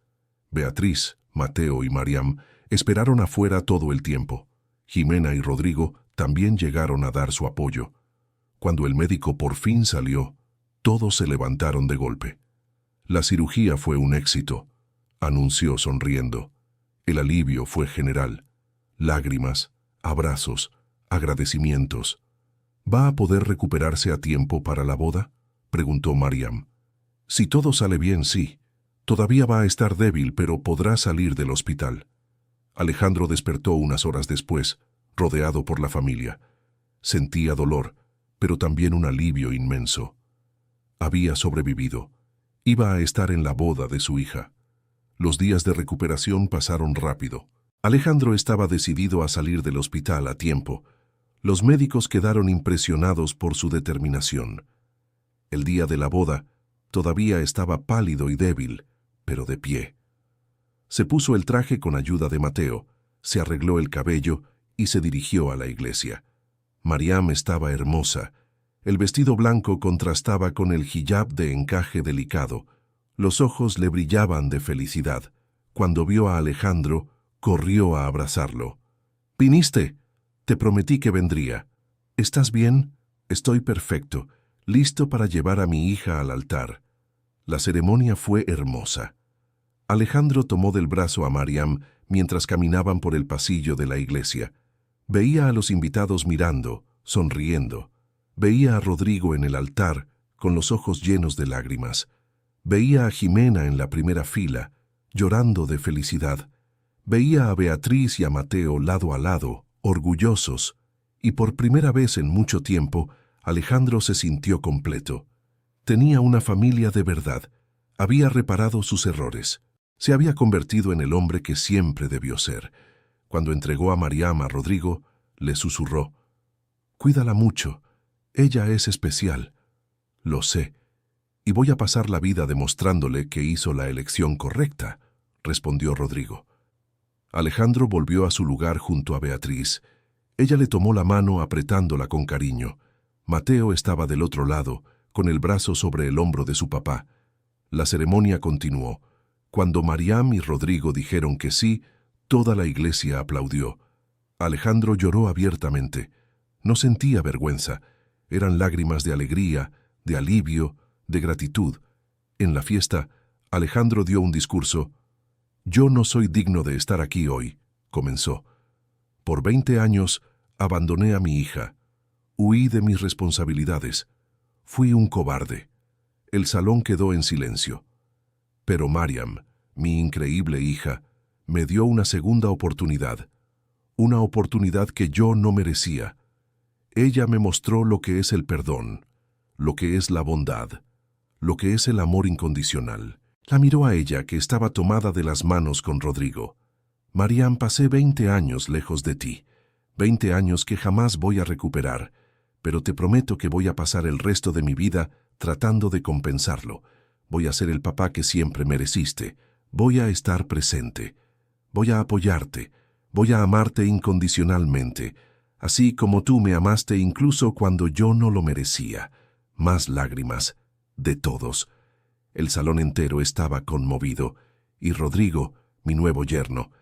Beatriz, Mateo y Mariam esperaron afuera todo el tiempo. Jimena y Rodrigo también llegaron a dar su apoyo. Cuando el médico por fin salió, todos se levantaron de golpe. La cirugía fue un éxito, anunció sonriendo. El alivio fue general. Lágrimas, abrazos, agradecimientos. ¿Va a poder recuperarse a tiempo para la boda?, preguntó Mariam. Si todo sale bien, sí. Todavía va a estar débil, pero podrá salir del hospital. Alejandro despertó unas horas después, rodeado por la familia. Sentía dolor, pero también un alivio inmenso. Había sobrevivido. Iba a estar en la boda de su hija. Los días de recuperación pasaron rápido. Alejandro estaba decidido a salir del hospital a tiempo. Los médicos quedaron impresionados por su determinación. El día de la boda, todavía estaba pálido y débil, pero de pie. Se puso el traje con ayuda de Mateo, se arregló el cabello y se dirigió a la iglesia. Mariam estaba hermosa. El vestido blanco contrastaba con el hijab de encaje delicado. Los ojos le brillaban de felicidad. Cuando vio a Alejandro, corrió a abrazarlo. «¿Viniste? Te prometí que vendría. ¿Estás bien? Estoy perfecto, listo para llevar a mi hija al altar». La ceremonia fue hermosa. Alejandro tomó del brazo a Mariam mientras caminaban por el pasillo de la iglesia. Veía a los invitados mirando, sonriendo. Veía a Rodrigo en el altar, con los ojos llenos de lágrimas. Veía a Jimena en la primera fila, llorando de felicidad. Veía a Beatriz y a Mateo lado a lado, orgullosos. Y por primera vez en mucho tiempo, Alejandro se sintió completo. Tenía una familia de verdad. Había reparado sus errores. Se había convertido en el hombre que siempre debió ser. Cuando entregó a Mariam a Rodrigo, le susurró. Cuídala mucho. Ella es especial. Lo sé. Y voy a pasar la vida demostrándole que hizo la elección correcta, respondió Rodrigo. Alejandro volvió a su lugar junto a Beatriz. Ella le tomó la mano apretándola con cariño. Mateo estaba del otro lado, con el brazo sobre el hombro de su papá. La ceremonia continuó. Cuando Mariam y Rodrigo dijeron que sí, toda la iglesia aplaudió. Alejandro lloró abiertamente. No sentía vergüenza. Eran lágrimas de alegría, de alivio, de gratitud. En la fiesta, Alejandro dio un discurso. «Yo no soy digno de estar aquí hoy», comenzó. «Por 20 años abandoné a mi hija. Huí de mis responsabilidades. Fui un cobarde». El salón quedó en silencio. Pero Mariam, mi increíble hija, me dio una segunda oportunidad. Una oportunidad que yo no merecía. Ella me mostró lo que es el perdón, lo que es la bondad, lo que es el amor incondicional. La miró a ella, que estaba tomada de las manos con Rodrigo. «Mariam, pasé 20 años lejos de ti, 20 años que jamás voy a recuperar, pero te prometo que voy a pasar el resto de mi vida tratando de compensarlo. Voy a ser el papá que siempre mereciste. Voy a estar presente. Voy a apoyarte. Voy a amarte incondicionalmente, así como tú me amaste incluso cuando yo no lo merecía». Más lágrimas, de todos. El salón entero estaba conmovido. Y Rodrigo, mi nuevo yerno,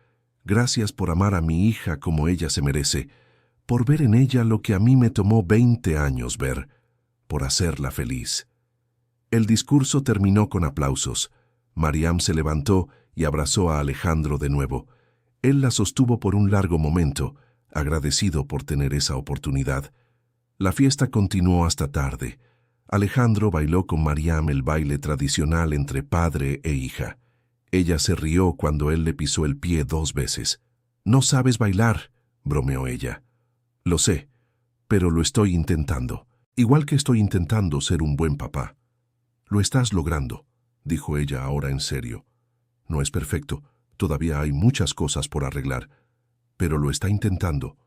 gracias por amar a mi hija como ella se merece, por ver en ella lo que a mí me tomó 20 años ver, por hacerla feliz. El discurso terminó con aplausos. Mariam se levantó y abrazó a Alejandro de nuevo. Él la sostuvo por un largo momento, agradecido por tener esa oportunidad. La fiesta continuó hasta tarde. Alejandro bailó con Mariam el baile tradicional entre padre e hija. Ella se rió cuando él le pisó el pie 2 veces. «No sabes bailar», bromeó ella. «Lo sé, pero lo estoy intentando. Igual que estoy intentando ser un buen papá». «Lo estás logrando», dijo ella ahora en serio. «No es perfecto, todavía hay muchas cosas por arreglar, pero lo está intentando,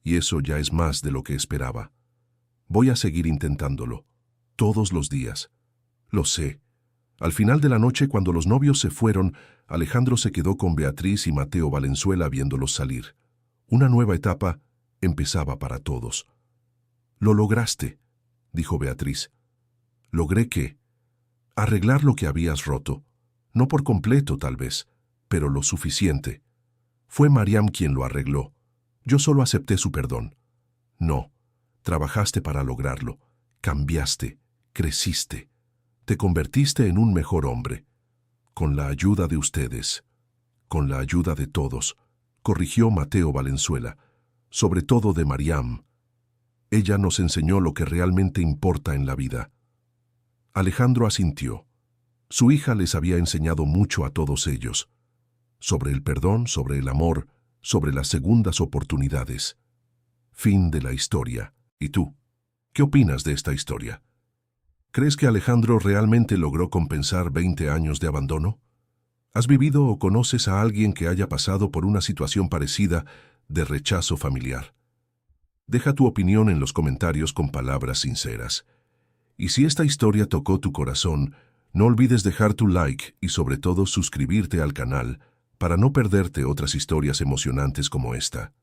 y eso ya es más de lo que esperaba. Voy a seguir intentándolo, todos los días. Lo sé». Al final de la noche, cuando los novios se fueron, Alejandro se quedó con Beatriz y Mateo Valenzuela viéndolos salir. Una nueva etapa empezaba para todos. «Lo lograste», dijo Beatriz. «¿Logré qué?» «Arreglar lo que habías roto. No por completo, tal vez, pero lo suficiente. Fue Mariam quien lo arregló. Yo solo acepté su perdón». «No, trabajaste para lograrlo. Cambiaste, creciste. Te convertiste en un mejor hombre. Con la ayuda de ustedes, con la ayuda de todos», corrigió Mateo Valenzuela, «sobre todo de Mariam. Ella nos enseñó lo que realmente importa en la vida». Alejandro asintió. Su hija les había enseñado mucho a todos ellos. Sobre el perdón, sobre el amor, sobre las segundas oportunidades. Fin de la historia. ¿Y tú? ¿Qué opinas de esta historia? ¿Crees que Alejandro realmente logró compensar 20 años de abandono? ¿Has vivido o conoces a alguien que haya pasado por una situación parecida de rechazo familiar? Deja tu opinión en los comentarios con palabras sinceras. Y si esta historia tocó tu corazón, no olvides dejar tu like y sobre todo suscribirte al canal para no perderte otras historias emocionantes como esta.